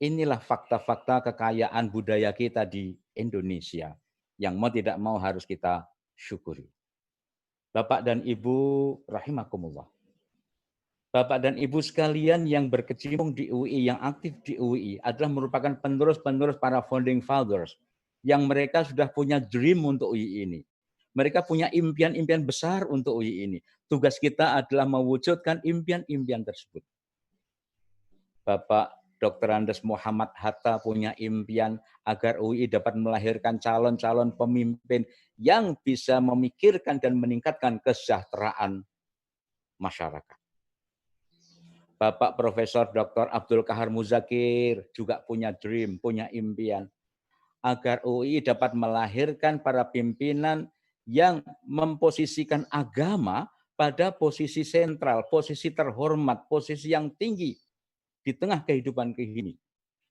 Inilah fakta-fakta kekayaan budaya kita di Indonesia yang mau tidak mau harus kita syukuri. Bapak dan Ibu rahimakumullah. Bapak dan Ibu sekalian yang berkecimpung di UI, yang aktif di UI adalah merupakan penerus-penerus para founding fathers yang mereka sudah punya dream untuk UI ini. Mereka punya impian-impian besar untuk UI ini. Tugas kita adalah mewujudkan impian-impian tersebut. Bapak Dr. Andes Muhammad Hatta punya impian agar UI dapat melahirkan calon-calon pemimpin yang bisa memikirkan dan meningkatkan kesejahteraan masyarakat. Bapak Profesor Dr. Abdul Kahar Muzakir juga punya dream, punya impian agar UI dapat melahirkan para pimpinan yang memposisikan agama pada posisi sentral, posisi terhormat, posisi yang tinggi di tengah kehidupan ini.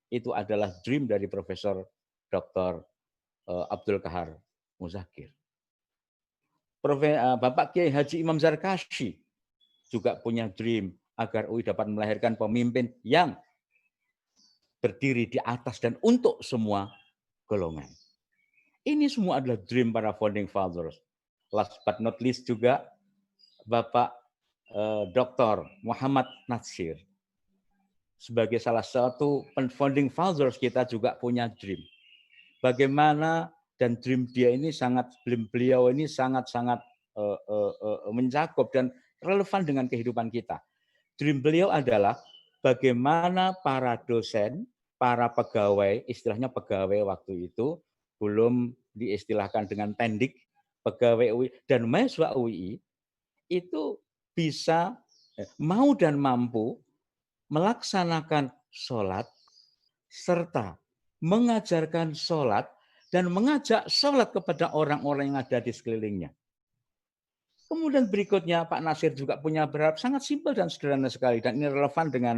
Itu adalah dream dari Profesor Dr. Abdul Kahar Muzakir. Bapak Kiai Haji Imam Zarkashi juga punya dream agar UI dapat melahirkan pemimpin yang berdiri di atas dan untuk semua golongan. Ini semua adalah dream para founding fathers. Last but not least juga Bapak Dr. Muhammad Natsir. Sebagai salah satu founding fathers kita juga punya dream. Bagaimana dan dream dia ini beliau ini sangat-sangat mencakup dan relevan dengan kehidupan kita. Dream beliau adalah bagaimana para dosen, para pegawai, istilahnya pegawai waktu itu, belum diistilahkan dengan pendik, pegawai UI dan mahasiswa UI itu bisa mau dan mampu melaksanakan sholat serta mengajarkan sholat dan mengajak sholat kepada orang-orang yang ada di sekelilingnya. Kemudian berikutnya Pak Natsir juga punya berharap sangat simpel dan sederhana sekali dan ini relevan dengan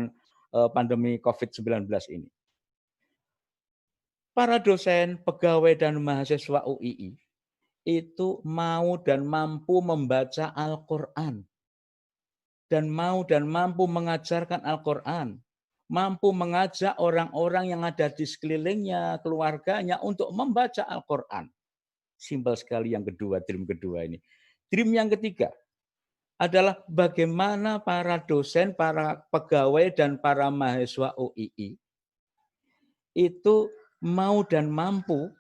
pandemi COVID-19 ini. Para dosen, pegawai dan mahasiswa UII itu mau dan mampu membaca Al-Quran. Dan mau dan mampu mengajarkan Al-Quran. Mampu mengajak orang-orang yang ada di sekelilingnya, keluarganya untuk membaca Al-Quran. Simpel sekali yang kedua, dream kedua ini. Dream yang ketiga adalah bagaimana para dosen, para pegawai, dan para mahasiswa UII itu mau dan mampu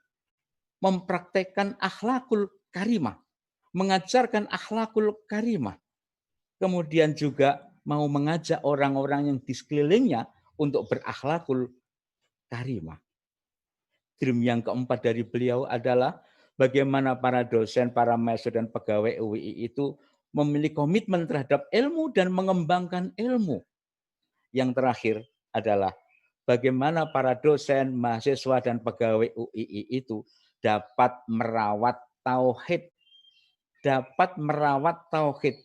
mempraktekkan akhlakul karimah, mengajarkan akhlakul karimah. Kemudian juga mau mengajak orang-orang yang di sekelilingnya untuk berakhlakul karimah. Dream yang keempat dari beliau adalah bagaimana para dosen, para mahasiswa dan pegawai UII itu memiliki komitmen terhadap ilmu dan mengembangkan ilmu. Yang terakhir adalah bagaimana para dosen, mahasiswa dan pegawai UII itu dapat merawat tauhid. Dapat merawat tauhid.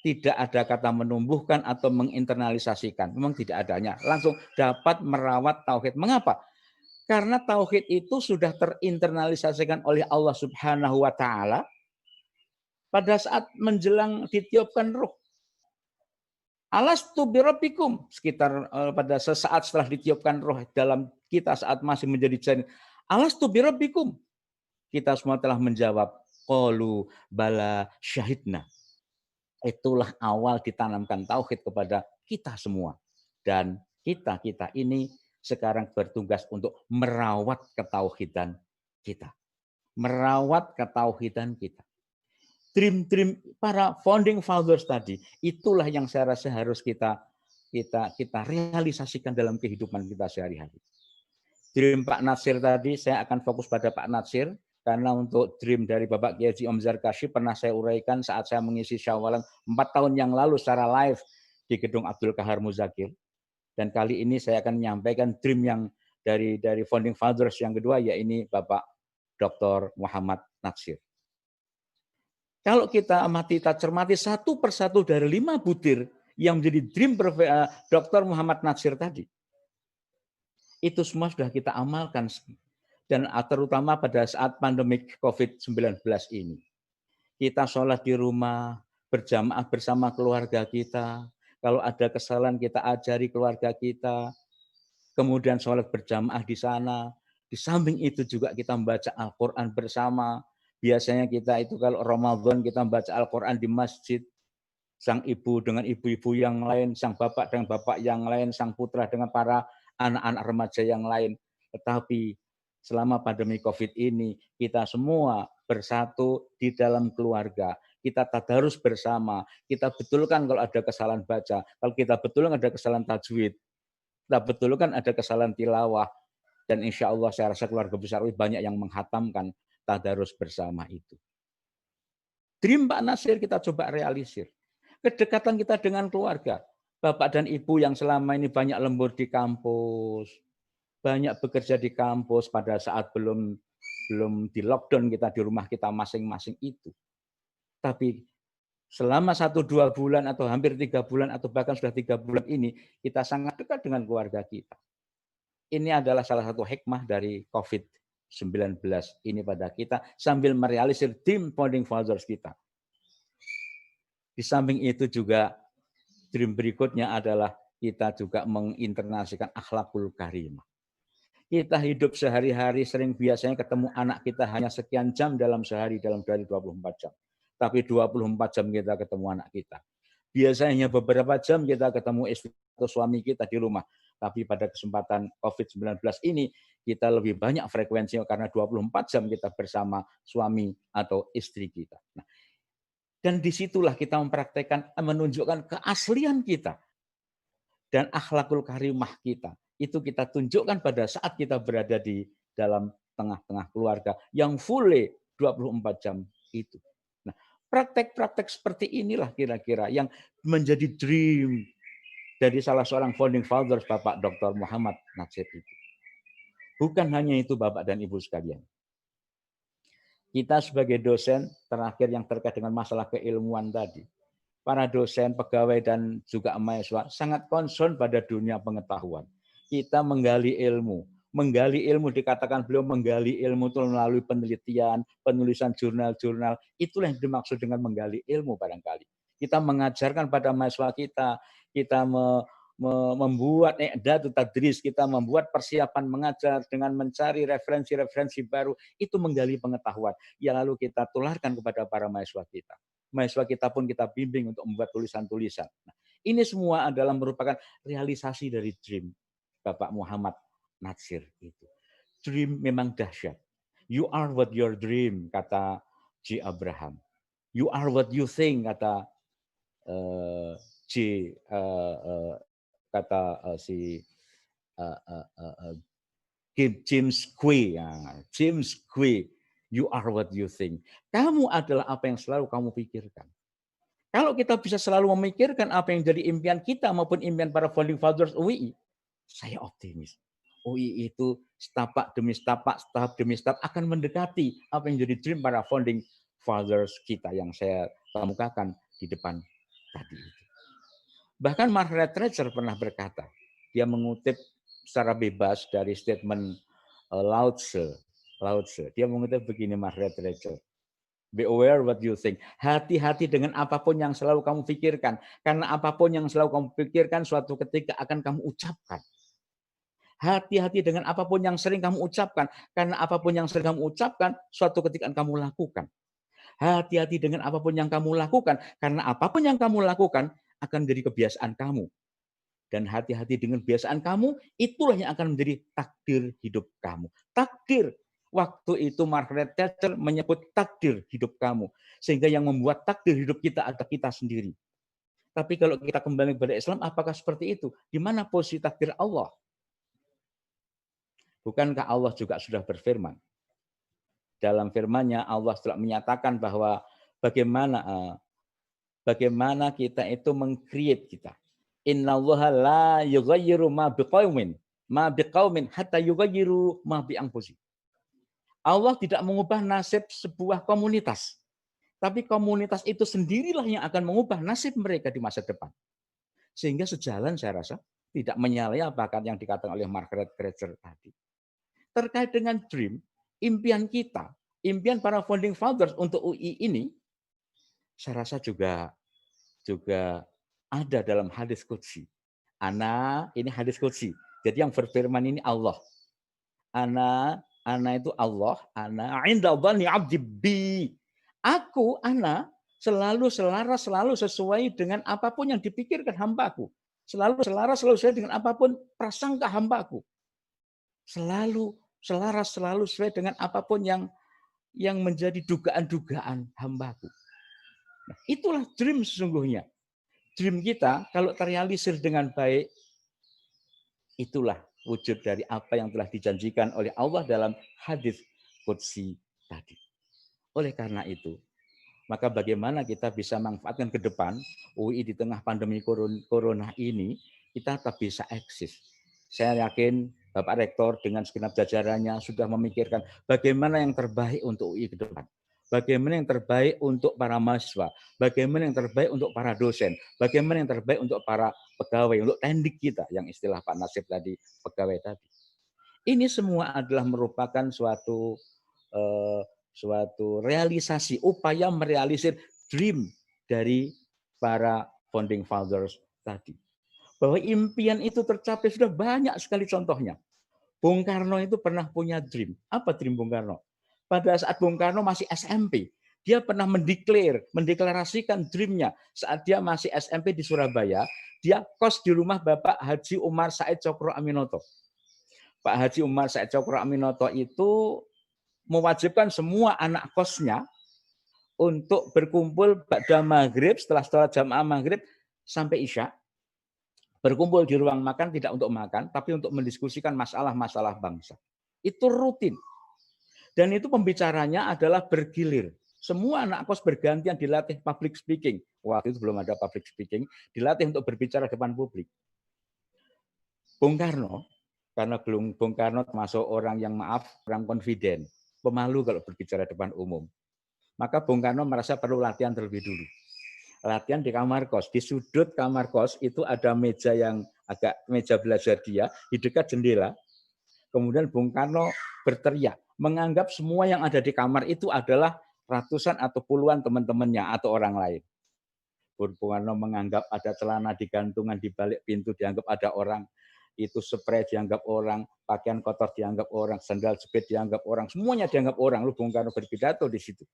Tidak ada kata menumbuhkan atau menginternalisasikan. Memang tidak adanya. Langsung dapat merawat tauhid. Mengapa? Karena tauhid itu sudah terinternalisasikan oleh Allah Subhanahu wa taala pada saat menjelang ditiupkan ruh. Alastu birabbikum, sekitar pada sesaat setelah ditiupkan roh dalam kita saat masih menjadi janin. Alastu birabbikum. Kita semua telah menjawab, qalu bala syahidna. Itulah awal ditanamkan tauhid kepada kita semua. Dan kita ini sekarang bertugas untuk merawat ketauhidan kita. Merawat ketauhidan kita. Dream para founding fathers tadi, itulah yang saya rasa harus kita realisasikan dalam kehidupan kita sehari-hari. Dream Pak Natsir tadi, saya akan fokus pada Pak Natsir, karena untuk dream dari Bapak Kiai Haji Om Zarkashi pernah saya uraikan saat saya mengisi Syawalan 4 tahun yang lalu secara live di Gedung Abdul Kahar Muzakir. Dan kali ini saya akan menyampaikan dream yang dari founding fathers yang kedua, yaitu Bapak Dr. Muhammad Natsir. Kalau kita amati, kita cermati satu persatu dari 5 butir yang menjadi dream Dr. Muhammad Natsir tadi, itu semua sudah kita amalkan. Dan terutama pada saat pandemik COVID-19 ini. Kita sholat di rumah, berjamaah bersama keluarga kita. Kalau ada kesalahan kita ajari keluarga kita. Kemudian sholat berjamaah di sana. Di samping itu juga kita membaca Al-Quran bersama. Biasanya kita itu kalau Ramadan kita membaca Al-Quran di masjid. Sang ibu dengan ibu-ibu yang lain, sang bapak dengan bapak yang lain, sang putra dengan para anak-anak remaja yang lain. Tetapi selama pandemi COVID ini, kita semua bersatu di dalam keluarga. Kita tadarus bersama. Kita betulkan kalau ada kesalahan baca. Kalau kita betulkan ada kesalahan tajwid. Kita betulkan ada kesalahan tilawah. Dan insya Allah saya rasa keluarga besar banyak yang menghatamkan tadarus bersama itu. Dream Pak Natsir kita coba realisir. Kedekatan kita dengan keluarga. Bapak dan Ibu yang selama ini banyak lembur di kampus. Banyak bekerja di kampus pada saat belum di lockdown kita di rumah kita masing-masing itu. Tapi selama 1-2 bulan atau hampir 3 bulan atau bahkan sudah 3 bulan ini, kita sangat dekat dengan keluarga kita. Ini adalah salah satu hikmah dari COVID-19 ini pada kita sambil merealisir dream founding fathers kita. Di samping itu juga Dream berikutnya adalah kita juga menginternasikan akhlakul karimah. Kita hidup sehari-hari sering biasanya ketemu anak kita hanya sekian jam dalam sehari, dalam dari 24 jam. Tapi 24 jam kita ketemu anak kita. Biasanya beberapa jam kita ketemu istri atau suami kita di rumah. Tapi pada kesempatan COVID-19 ini, kita lebih banyak frekuensinya karena 24 jam kita bersama suami atau istri kita. Nah, dan disitulah kita mempraktekkan, menunjukkan keaslian kita. Dan akhlakul karimah kita. Itu kita tunjukkan pada saat kita berada di dalam tengah-tengah keluarga yang fully 24 jam itu. Nah, praktek-praktek seperti inilah kira-kira yang menjadi dream dari salah seorang founding fathers Bapak Dr. Muhammad Natsir itu. Bukan hanya itu Bapak dan Ibu sekalian. Kita sebagai dosen terakhir yang terkait dengan masalah keilmuan tadi. Para dosen, pegawai, dan juga mahasiswa sangat concern pada dunia pengetahuan. Kita menggali ilmu. Menggali ilmu dikatakan beliau menggali ilmu itu melalui penelitian, penulisan jurnal-jurnal. Itulah yang dimaksud dengan menggali ilmu barangkali. Kita mengajarkan pada mahasiswa kita membuat i'dadut tadris, kita membuat persiapan mengajar dengan mencari referensi-referensi baru. Itu menggali pengetahuan. Ya lalu kita tularkan kepada para mahasiswa kita. Mahasiswa kita pun kita bimbing untuk membuat tulisan-tulisan. Nah, ini semua adalah merupakan realisasi dari dream Bapak Muhammad Natsir itu. Dream memang dahsyat. You are what your dream, kata J. Abraham. You are what you think, kata James Quay. James Quay. You are what you think. Kamu adalah apa yang selalu kamu pikirkan. Kalau kita bisa selalu memikirkan apa yang jadi impian kita maupun impian para founding fathers UII, saya optimis. UII itu setapak demi setapak, tahap demi tahap akan mendekati apa yang jadi dream para founding fathers kita yang saya kemukakan di depan tadi itu. Bahkan Margaret Thatcher pernah berkata, dia mengutip secara bebas dari statement Lao Tzu. Dia mengutip begini, Margaret Thatcher. Be aware what you think. Hati-hati dengan apapun yang selalu kamu pikirkan. Karena apapun yang selalu kamu pikirkan suatu ketika akan kamu ucapkan. Hati-hati dengan apapun yang sering kamu ucapkan. Karena apapun yang sering kamu ucapkan suatu ketika akan kamu lakukan. Hati-hati dengan apapun yang kamu lakukan. Karena apapun yang kamu lakukan akan menjadi kebiasaan kamu. Dan hati-hati dengan kebiasaan kamu, itulah yang akan menjadi takdir hidup kamu. Takdir. Waktu itu Margaret Thatcher menyebut takdir hidup kamu. Sehingga yang membuat takdir hidup kita adalah kita sendiri. Tapi kalau kita kembali kepada Islam, apakah seperti itu? Di mana posisi takdir Allah? Bukankah Allah juga sudah berfirman? Dalam firman-Nya Allah telah menyatakan bahwa bagaimana kita itu meng-create kita. Innallaha la yughayyiru ma biqaumin hatta yughayyiru ma bi anfusihim. Allah tidak mengubah nasib sebuah komunitas. Tapi komunitas itu sendirilah yang akan mengubah nasib mereka di masa depan. Sehingga sejalan saya rasa tidak menyalahi apakah yang dikatakan oleh Margaret Thatcher tadi. Terkait dengan dream, impian kita, impian para founding fathers untuk UI ini, saya rasa juga ada dalam hadis qudsi. Ini hadis qudsi. Jadi yang berfirman ini Allah. Ana itu Allah, ana inda dhanni 'abdi bi. Aku, ana, selalu selaras, selalu sesuai dengan apapun yang dipikirkan hambaku. Selalu selaras, selalu sesuai dengan apapun prasangka hambaku. Selalu selaras, selalu sesuai dengan apapun yang menjadi dugaan-dugaan hambaku. Nah, itulah dream sesungguhnya. Dream kita kalau terrealisir dengan baik, itulah wujud dari apa yang telah dijanjikan oleh Allah dalam hadis qudsi tadi. Oleh karena itu, maka bagaimana kita bisa manfaatkan ke depan UI di tengah pandemi corona ini, kita tetap bisa eksis. Saya yakin Bapak Rektor dengan segenap jajarannya sudah memikirkan bagaimana yang terbaik untuk UI ke depan. Bagaimana yang terbaik untuk para mahasiswa, bagaimana yang terbaik untuk para dosen, bagaimana yang terbaik untuk para pegawai, untuk tendik kita, yang istilah Pak Nasib tadi, pegawai tadi. Ini semua adalah merupakan suatu realisasi, upaya merealisir dream dari para founding fathers tadi. Bahwa impian itu tercapai sudah banyak sekali contohnya. Bung Karno itu pernah punya dream. Apa dream Bung Karno? Pada saat Bung Karno masih SMP, dia pernah mendeklarasikan dreamnya saat dia masih SMP di Surabaya. Dia kos di rumah Bapak Haji Umar Said Cokro Aminoto. Pak Haji Umar Said Cokro Aminoto itu mewajibkan semua anak kosnya untuk berkumpul pada maghrib, setelah sholat jamaah maghrib sampai isya, berkumpul di ruang makan tidak untuk makan, tapi untuk mendiskusikan masalah-masalah bangsa. Itu rutin. Dan itu pembicaranya adalah bergilir. Semua anak kos bergantian dilatih public speaking. Waktu itu belum ada public speaking, dilatih untuk berbicara depan publik. Bung Karno, karena Bung Karno termasuk orang yang orang confident, pemalu kalau berbicara depan umum. Maka Bung Karno merasa perlu latihan terlebih dulu. Latihan di kamar kos. Di sudut kamar kos itu ada meja yang agak meja belajar dia, di dekat jendela. Kemudian Bung Karno berteriak, menganggap semua yang ada di kamar itu adalah ratusan atau puluhan teman-temannya atau orang lain. Bung Karno menganggap ada celana digantungan di balik pintu dianggap ada orang, itu spray dianggap orang, pakaian kotor dianggap orang, sandal jepit dianggap orang, semuanya dianggap orang. Lalu Bung Karno berpidato di situ.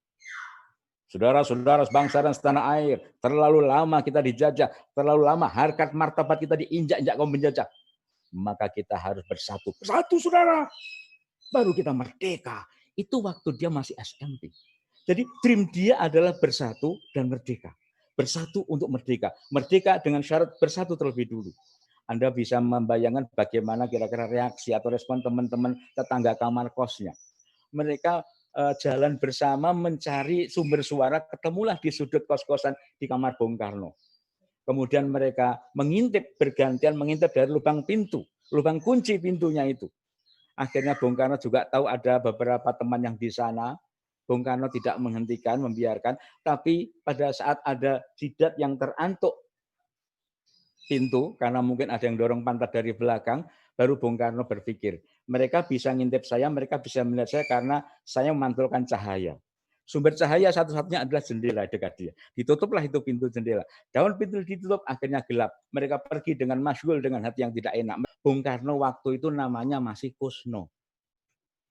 Saudara-saudara sebangsa dan setanah air, terlalu lama kita dijajah, terlalu lama harkat martabat kita diinjak-injak kaum penjajah. Maka kita harus bersatu. Bersatu, saudara. Baru kita merdeka. Itu waktu dia masih SMP. Jadi dream dia adalah bersatu dan merdeka. Bersatu untuk merdeka. Merdeka dengan syarat bersatu terlebih dulu. Anda bisa membayangkan bagaimana kira-kira reaksi atau respon teman-teman tetangga kamar kosnya. Mereka jalan bersama mencari sumber suara, ketemulah di sudut kos-kosan di kamar Bung Karno. Kemudian mereka mengintip, bergantian mengintip dari lubang pintu, lubang kunci pintunya itu. Akhirnya Bung Karno juga tahu ada beberapa teman yang di sana. Bung Karno tidak menghentikan, membiarkan, tapi pada saat ada jidat yang terantuk pintu, karena mungkin ada yang dorong pantat dari belakang, baru Bung Karno berpikir, mereka bisa ngintip saya, mereka bisa melihat saya karena saya memantulkan cahaya. Sumber cahaya satu-satunya adalah jendela dekat dia. Ditutuplah itu pintu jendela. Daun pintu ditutup, akhirnya gelap. Mereka pergi dengan masyghul, dengan hati yang tidak enak. Bung Karno waktu itu namanya masih Kusno.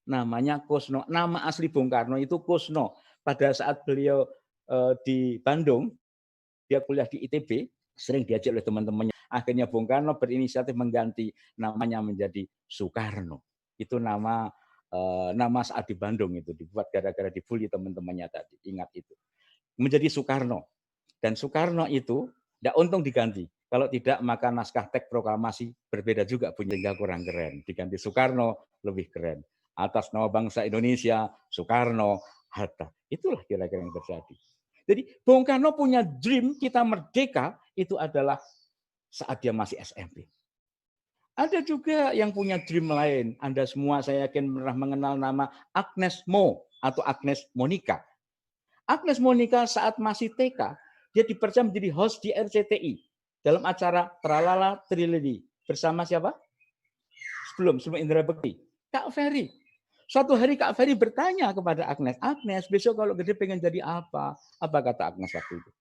Namanya Kusno. Nama asli Bung Karno itu Kusno. Pada saat beliau di Bandung, dia kuliah di ITB, sering diajak oleh teman-temannya. Akhirnya Bung Karno berinisiatif mengganti namanya menjadi Soekarno. Itu nama saat di Bandung itu dibuat gara-gara dibully teman-temannya tadi. Ingat itu. Menjadi Soekarno. Dan Soekarno itu tidak untung diganti. Kalau tidak maka naskah teks proklamasi berbeda juga bunyi, sehingga kurang keren. Diganti Soekarno lebih keren. Atas nama bangsa Indonesia, Soekarno, Hatta. Itulah kira-kira yang terjadi. Jadi Bung Karno punya dream kita merdeka itu adalah saat dia masih SMP. Ada juga yang punya dream lain. Anda semua saya yakin pernah mengenal nama Agnes Mo atau Agnes Monica. Agnes Monica saat masih TK, dia dipercaya menjadi host di RCTI dalam acara Tralala Trilili. Bersama siapa? Sebelum Indra Bekti. Kak Ferry. Suatu hari Kak Ferry bertanya kepada Agnes, Agnes besok kalau gede pengen jadi apa? Apa kata Agnes waktu itu?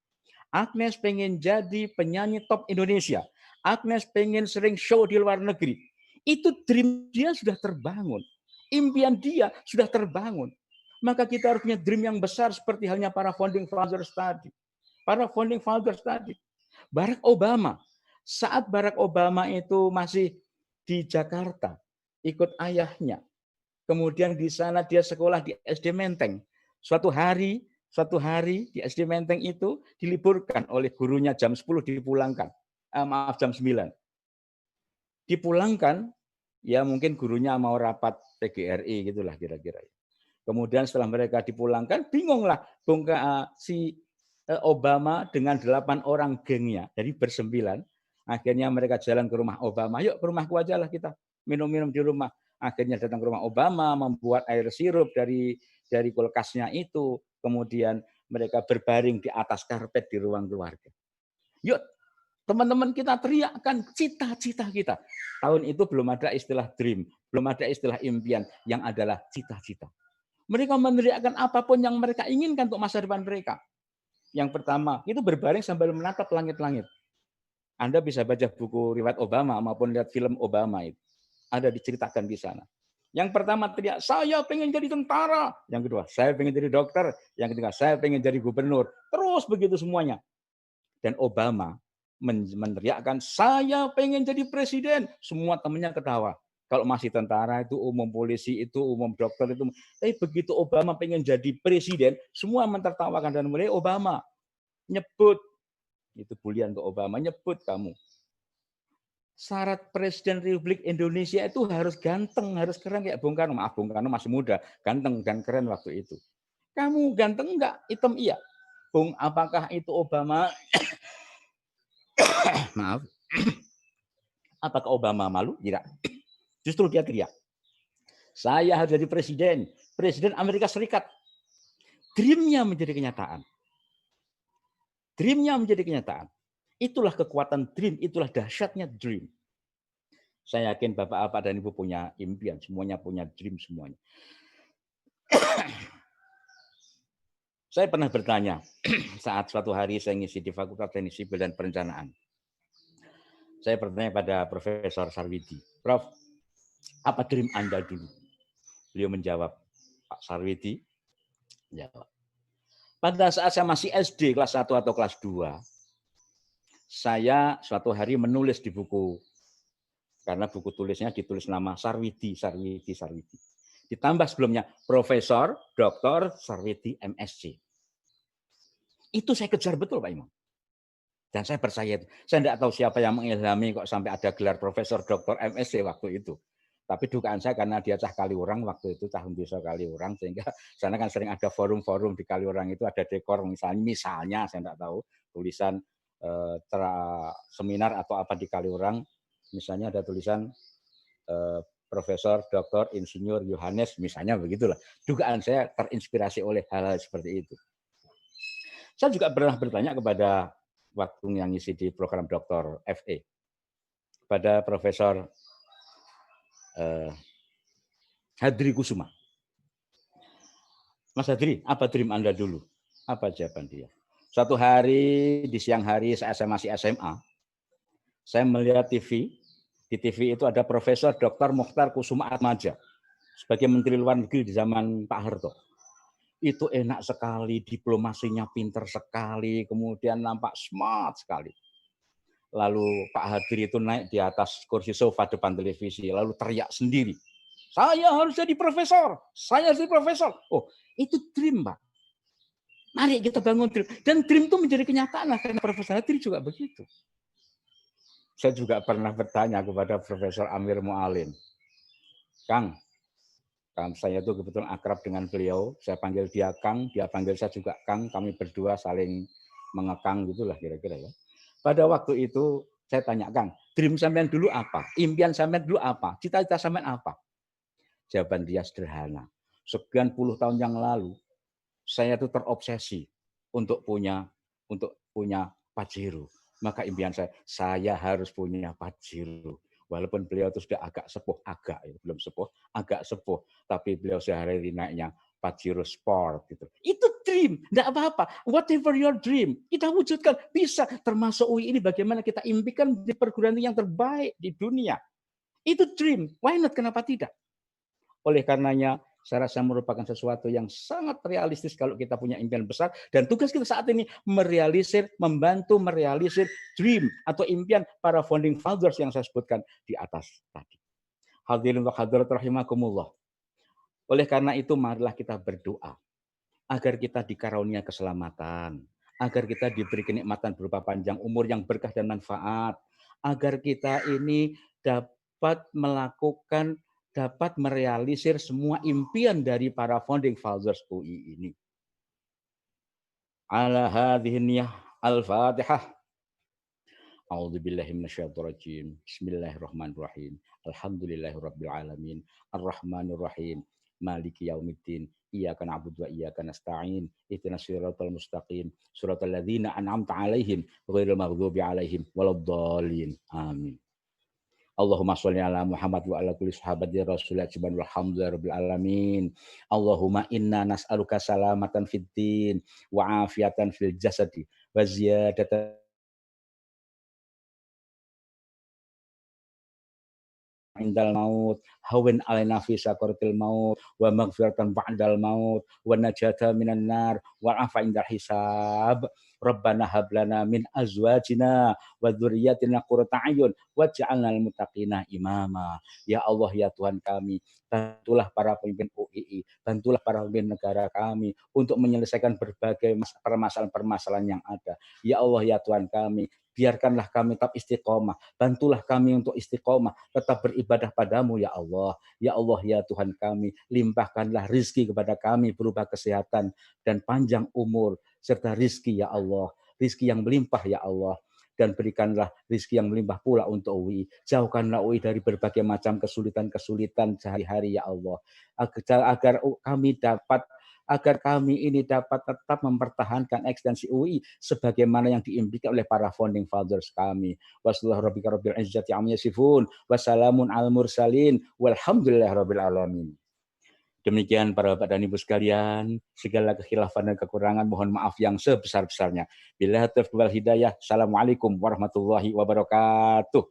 Agnes pengen jadi penyanyi top Indonesia. Agnes pengen sering show di luar negeri. Itu dream dia sudah terbangun. Impian dia sudah terbangun. Maka kita harus punya dream yang besar seperti halnya para founding fathers tadi. Para founding fathers tadi. Barack Obama. Saat Barack Obama itu masih di Jakarta, ikut ayahnya. Kemudian di sana dia sekolah di SD Menteng. Suatu hari di SD Menteng itu diliburkan oleh gurunya jam 10 dipulangkan. Jam 9. Dipulangkan, ya mungkin gurunya mau rapat PGRI gitulah kira-kira. Kemudian setelah mereka dipulangkan, bingunglah si Obama dengan 8 orang gengnya, jadi bersembilan. Akhirnya mereka jalan ke rumah Obama. Yuk ke rumahku aja lah kita minum-minum di rumah. Akhirnya datang ke rumah Obama, membuat air sirup dari kulkasnya itu. Kemudian mereka berbaring di atas karpet di ruang keluarga. Yuk, teman-teman kita teriakkan cita-cita kita. Tahun itu belum ada istilah dream, belum ada istilah impian, yang adalah cita-cita. Mereka meneriakkan apapun yang mereka inginkan untuk masa depan mereka. Yang pertama, itu berbaring sambil menatap langit-langit. Anda bisa baca buku riwayat Obama maupun lihat film Obama itu. Ada diceritakan di sana. Yang pertama teriak, saya pengen jadi tentara. Yang kedua, saya pengen jadi dokter. Yang ketiga, saya pengen jadi gubernur. Terus begitu semuanya. Dan Obama meneriakkan, saya pengen jadi presiden. Semua temannya ketawa. Kalau masih tentara itu umum, polisi itu umum, dokter itu. Tapi begitu Obama pengen jadi presiden, semua mentertawakan dan mulai Obama nyebut. Itu bulian ke Obama, nyebut kamu. Syarat Presiden Republik Indonesia itu harus ganteng, harus keren kayak Bung Karno. Maaf, Bung Karno masih muda, ganteng dan keren waktu itu. Kamu ganteng enggak? Hitam iya. Bung, apakah itu Obama? Maaf. Apakah Obama malu? Tidak. Justru dia teriak. Saya harus jadi presiden. Presiden Amerika Serikat. Dream-nya menjadi kenyataan. Dream-nya menjadi kenyataan. Itulah kekuatan dream, itulah dahsyatnya dream. Saya yakin Bapak-Bapak dan Ibu punya impian, semuanya punya dream semuanya. Saya pernah bertanya saat suatu hari saya ngisi di Fakultas Teknik Sipil dan Perencanaan. Saya bertanya pada Profesor Sarwidi, Prof, apa dream Anda dulu? Beliau menjawab, Pak Sarwidi, jawab. Pada saat saya masih SD kelas 1 atau kelas 2, saya suatu hari menulis di buku, karena buku tulisnya ditulis nama Sarwidi. Ditambah sebelumnya Profesor Dr. Sarwidi MSc. Itu saya kejar betul Pak Imam. Dan saya percaya itu. Saya tidak tahu siapa yang mengilhami kok sampai ada gelar Profesor Dr. MSc waktu itu. Tapi dugaan saya karena dia cah Kaliurang waktu itu, tahun desa Kaliurang, sehingga sana kan sering ada forum-forum di Kaliurang itu ada dekor misalnya saya tidak tahu tulisan seminar atau apa di Kaliurang, misalnya ada tulisan Profesor Dr. Insinyur Yohanes, misalnya begitulah. Dugaan saya terinspirasi oleh hal-hal seperti itu. Saya juga pernah bertanya kepada waktu yang ngisi di program Dr. FE, pada Profesor Hadri Kusuma. Mas Hadri, apa dream Anda dulu? Apa jawaban dia? Suatu hari, di siang hari, saya masih SMA, saya melihat TV. Di TV itu ada Profesor Dr. Mokhtar Kusuma Atmaja sebagai Menteri Luar Negeri di zaman Pak Harto. Itu enak sekali, diplomasinya pinter sekali, kemudian nampak smart sekali. Lalu Pak Hadri itu naik di atas kursi sofa depan televisi, lalu teriak sendiri. Saya harus jadi profesor, saya harus jadi profesor. Oh, itu dream, Pak. Mari kita bangun dream. Dan dream itu menjadi kenyataan lah, karena Profesor Hadri juga begitu. Saya juga pernah bertanya kepada Profesor Amir Mu'alim. Kang, saya itu kebetulan akrab dengan beliau. Saya panggil dia Kang, dia panggil saya juga Kang. Kami berdua saling mengekang gitulah kira-kira ya. Pada waktu itu saya tanya, Kang, dream sampean dulu apa? Impian sampean dulu apa? Cita-cita sampean apa? Jawaban dia sederhana. Sekian puluh tahun yang lalu, saya itu terobsesi untuk punya Pajero. Maka impian saya harus punya Pajero. Walaupun beliau itu sudah agak sepuh, belum sepuh, agak sepuh, tapi beliau sehari-hari naiknya Pajero Sport gitu. Itu dream, enggak apa-apa. Whatever your dream, kita wujudkan bisa. Termasuk UI ini bagaimana kita impikan di perguruan tinggi yang terbaik di dunia. Itu dream. Why not? Kenapa tidak? Oleh karenanya, saya rasa merupakan sesuatu yang sangat realistis kalau kita punya impian besar. Dan tugas kita saat ini membantu merealisir dream atau impian para founding fathers yang saya sebutkan di atas tadi. Hadirin wa hadirat rahimakumullah. Oleh karena itu, marilah kita berdoa agar kita dikarunia keselamatan, agar kita diberi kenikmatan berupa panjang umur yang berkah dan manfaat, agar kita ini dapat merealisir semua impian dari para founding fathers UI ini. Ala hadhihi niyah al-Fatihah. A'udzubillahi minasyaitonirrajim. Bismillahirrahmanirrahim. Alhamdulillahirabbil alamin. Arrahmanirrahim. Maliki yaumiddin. Iyyaka na'budu wa iyyaka nasta'in. Ihdinas siratal mustaqim. Siratal ladzina an'amta 'alaihim ghairil maghdubi 'alaihim waladdallin. Amin. Allahumma sholli ala Muhammad wa ala kulli sahabati Rasulillah subhanahu walhamdulillahirabbil alamin. Allahumma inna nas'aluka salamatan fid din wa afiatan fil jasadi wa ziyadatan indal maut, hawin alaina fi sakaratil maut, wa maghfiratan ba'dal maut, wa najata minan nar, wa afa indal hisab. Rabbana hab lana min azwajina wa dzurriyyatina qurrata a'yun waj'alna lil muttaqina imama. Ya Allah, ya Tuhan kami, bantulah para pemimpin UII, bantulah para pemimpin negara kami untuk menyelesaikan berbagai permasalahan-permasalahan yang ada. Ya Allah, ya Tuhan kami, biarkanlah kami tetap istiqomah, bantulah kami untuk istiqomah, tetap beribadah padamu ya Allah. Ya Allah, ya Tuhan kami, limpahkanlah rizki kepada kami berupa kesehatan dan panjang umur, serta rizki ya Allah, rizki yang melimpah ya Allah. Dan berikanlah rizki yang melimpah pula untuk UI. Jauhkanlah UI dari berbagai macam kesulitan-kesulitan sehari-hari ya Allah. Agar kami ini dapat tetap mempertahankan eksistensi UI sebagaimana yang diimpikan oleh para founding fathers kami. Wassalamun alal mursalin walhamdulillahirabbil alamin. Demikian para Bapak dan Ibu sekalian, segala kekhilafan dan kekurangan mohon maaf yang sebesar-besarnya. Billahi taufiq wal hidayah. Assalamualaikum warahmatullahi wabarakatuh.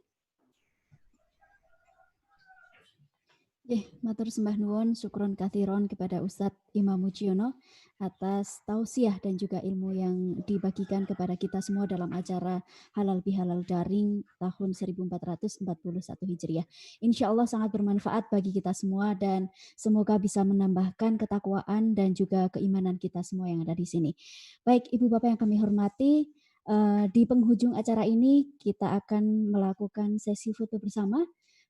Matur sembah nuwun, syukron kathiron kepada Ustadz Imam Mujiono atas tausiah dan juga ilmu yang dibagikan kepada kita semua dalam acara Halal Bihalal Daring tahun 1441 Hijriah. Insya Allah sangat bermanfaat bagi kita semua dan semoga bisa menambahkan ketakwaan dan juga keimanan kita semua yang ada di sini. Baik Ibu Bapak yang kami hormati, di penghujung acara ini kita akan melakukan sesi foto bersama.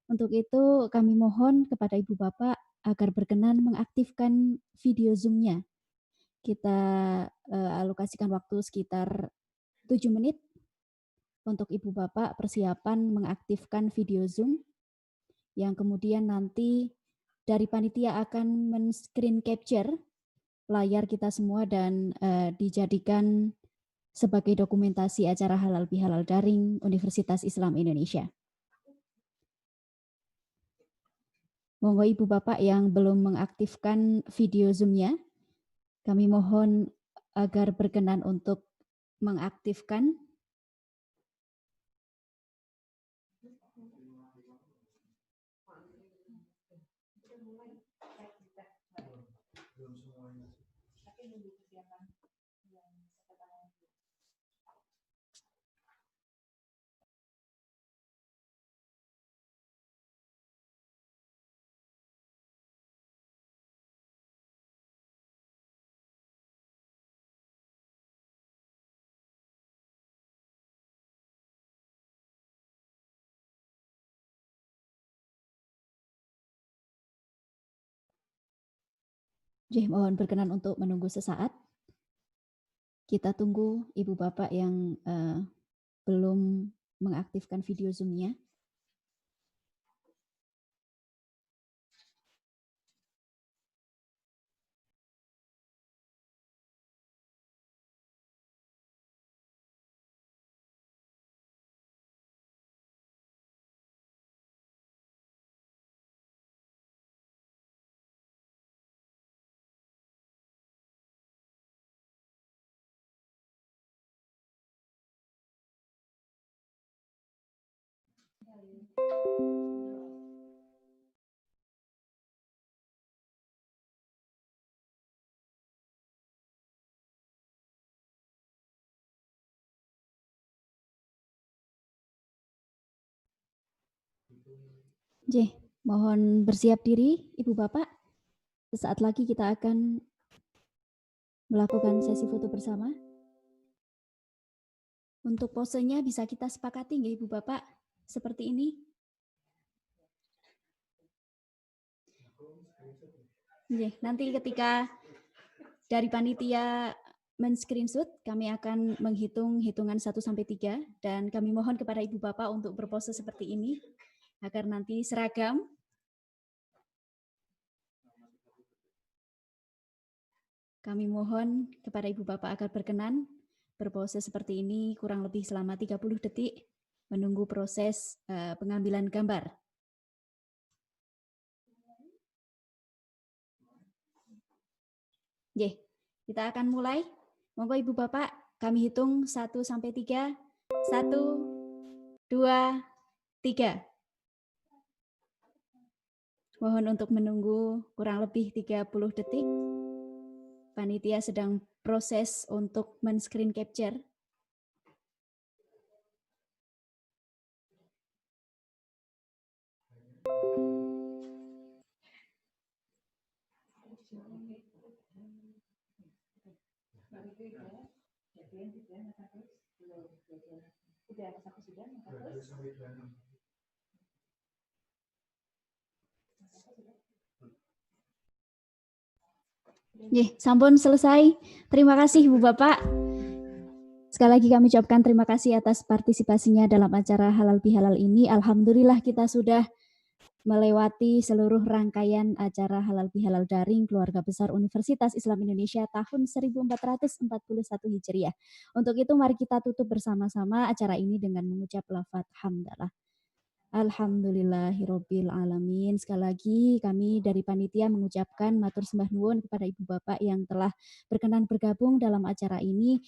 Untuk itu kami mohon kepada Ibu Bapak agar berkenan mengaktifkan video Zoom-nya. Kita alokasikan waktu sekitar 7 menit untuk Ibu Bapak persiapan mengaktifkan video Zoom yang kemudian nanti dari panitia akan men-screen capture layar kita semua dan dijadikan sebagai dokumentasi acara Halal Bihalal Daring Universitas Islam Indonesia. Monggo Ibu Bapak yang belum mengaktifkan video Zoom-nya, kami mohon agar berkenan untuk mengaktifkan. Mohon berkenan untuk menunggu sesaat. Kita tunggu Ibu Bapak yang belum mengaktifkan video Zoom-nya. Mohon bersiap diri Ibu Bapak. Sesaat lagi kita akan melakukan sesi foto bersama. Untuk posenya bisa kita sepakati nggih Ibu Bapak seperti ini. Nanti ketika dari panitia men-screenshot, kami akan menghitung hitungan 1-3 dan kami mohon kepada Ibu Bapak untuk berpose seperti ini agar nanti seragam. Kami mohon kepada Ibu Bapak agar berkenan berpose seperti ini kurang lebih selama 30 detik menunggu proses pengambilan gambar. Kita akan mulai. Monggo Ibu Bapak, kami hitung 1-3. 1, 2, 3. Mohon untuk menunggu kurang lebih 30 detik. Panitia sedang proses untuk men-screen capture. Sampun selesai. Terima kasih Bu Bapak. Sekali lagi kami ucapkan terima kasih atas partisipasinya dalam acara Halal Bihalal ini. Alhamdulillah kita sudah melewati seluruh rangkaian acara Halal Bihalal daring Keluarga Besar Universitas Islam Indonesia tahun 1441 Hijriah. Untuk itu mari kita tutup bersama-sama acara ini dengan mengucap lafaz hamdalah. Alhamdulillahirabbil alamin. Sekali lagi kami dari panitia mengucapkan matur sembah nuwun kepada Ibu Bapak yang telah berkenan bergabung dalam acara ini.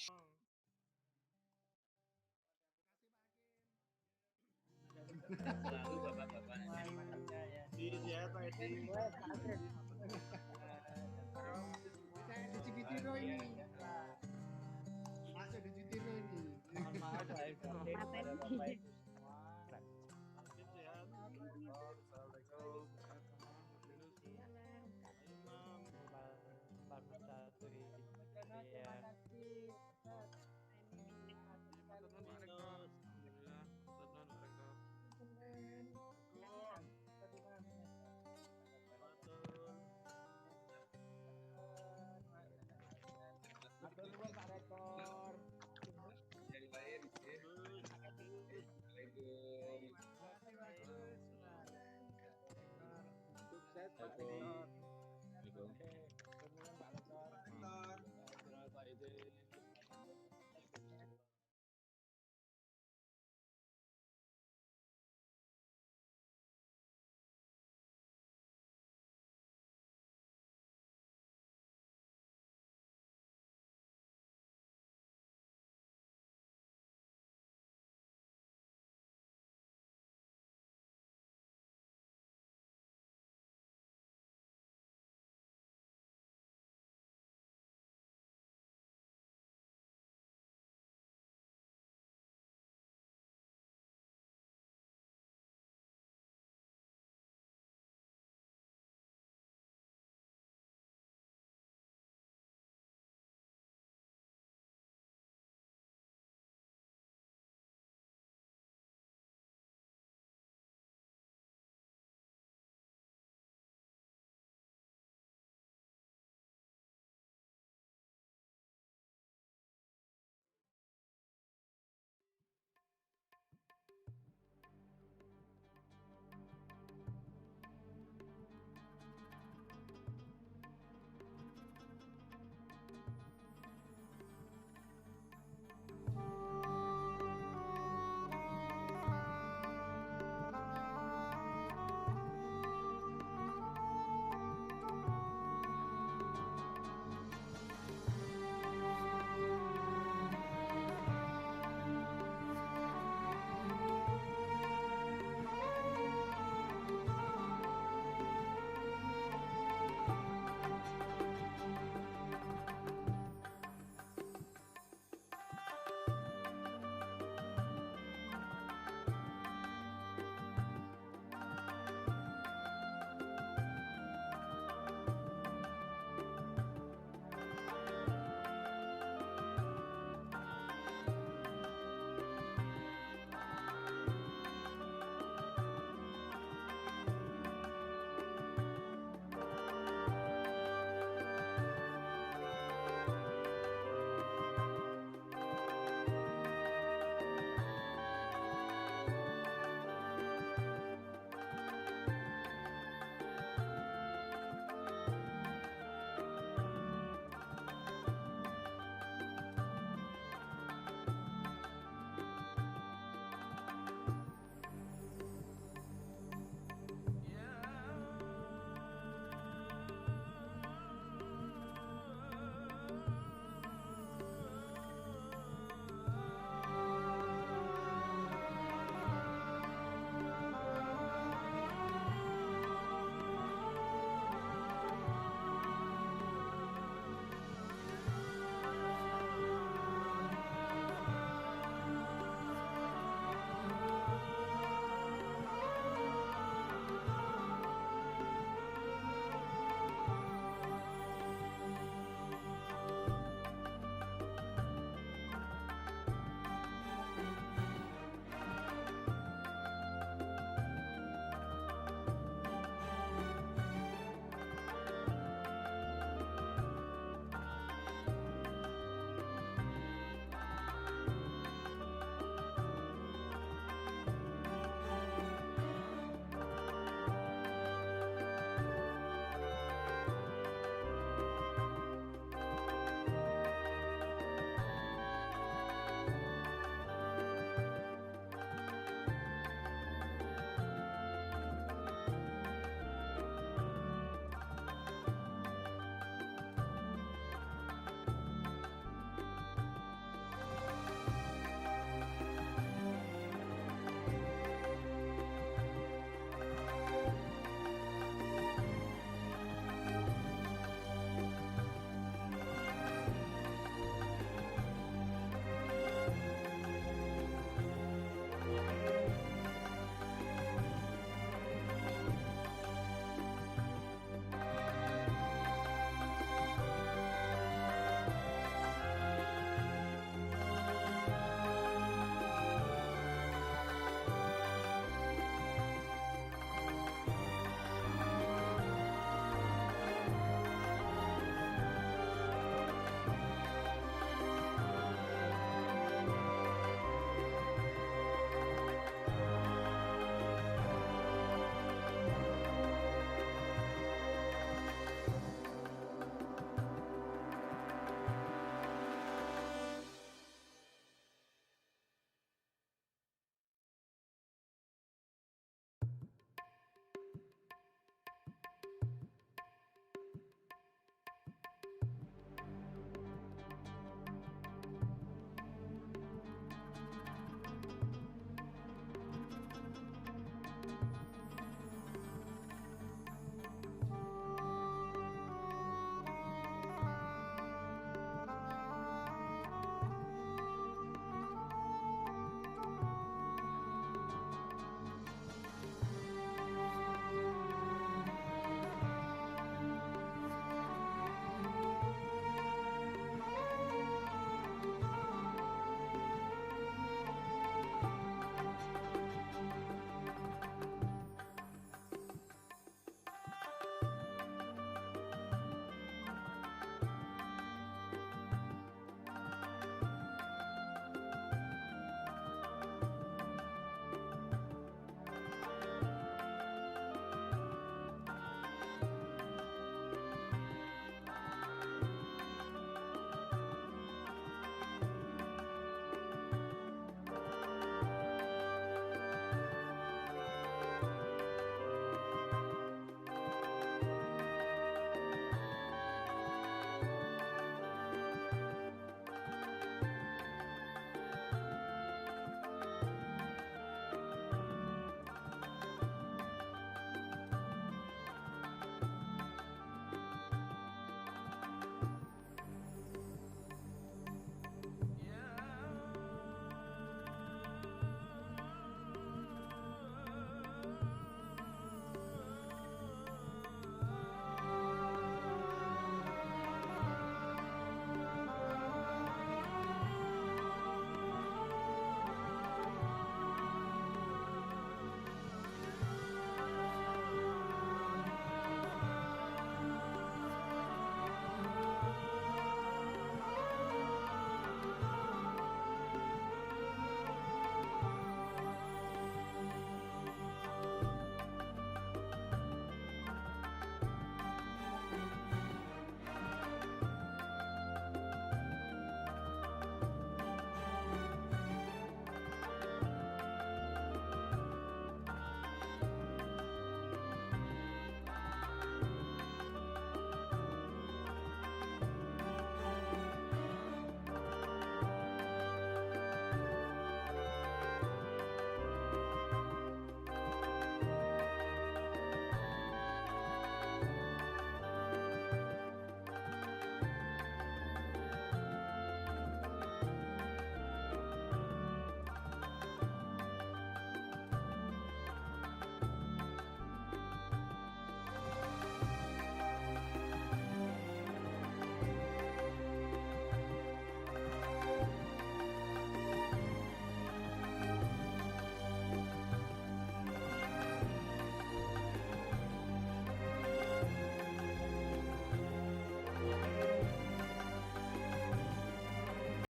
Sukses Pak Rektor.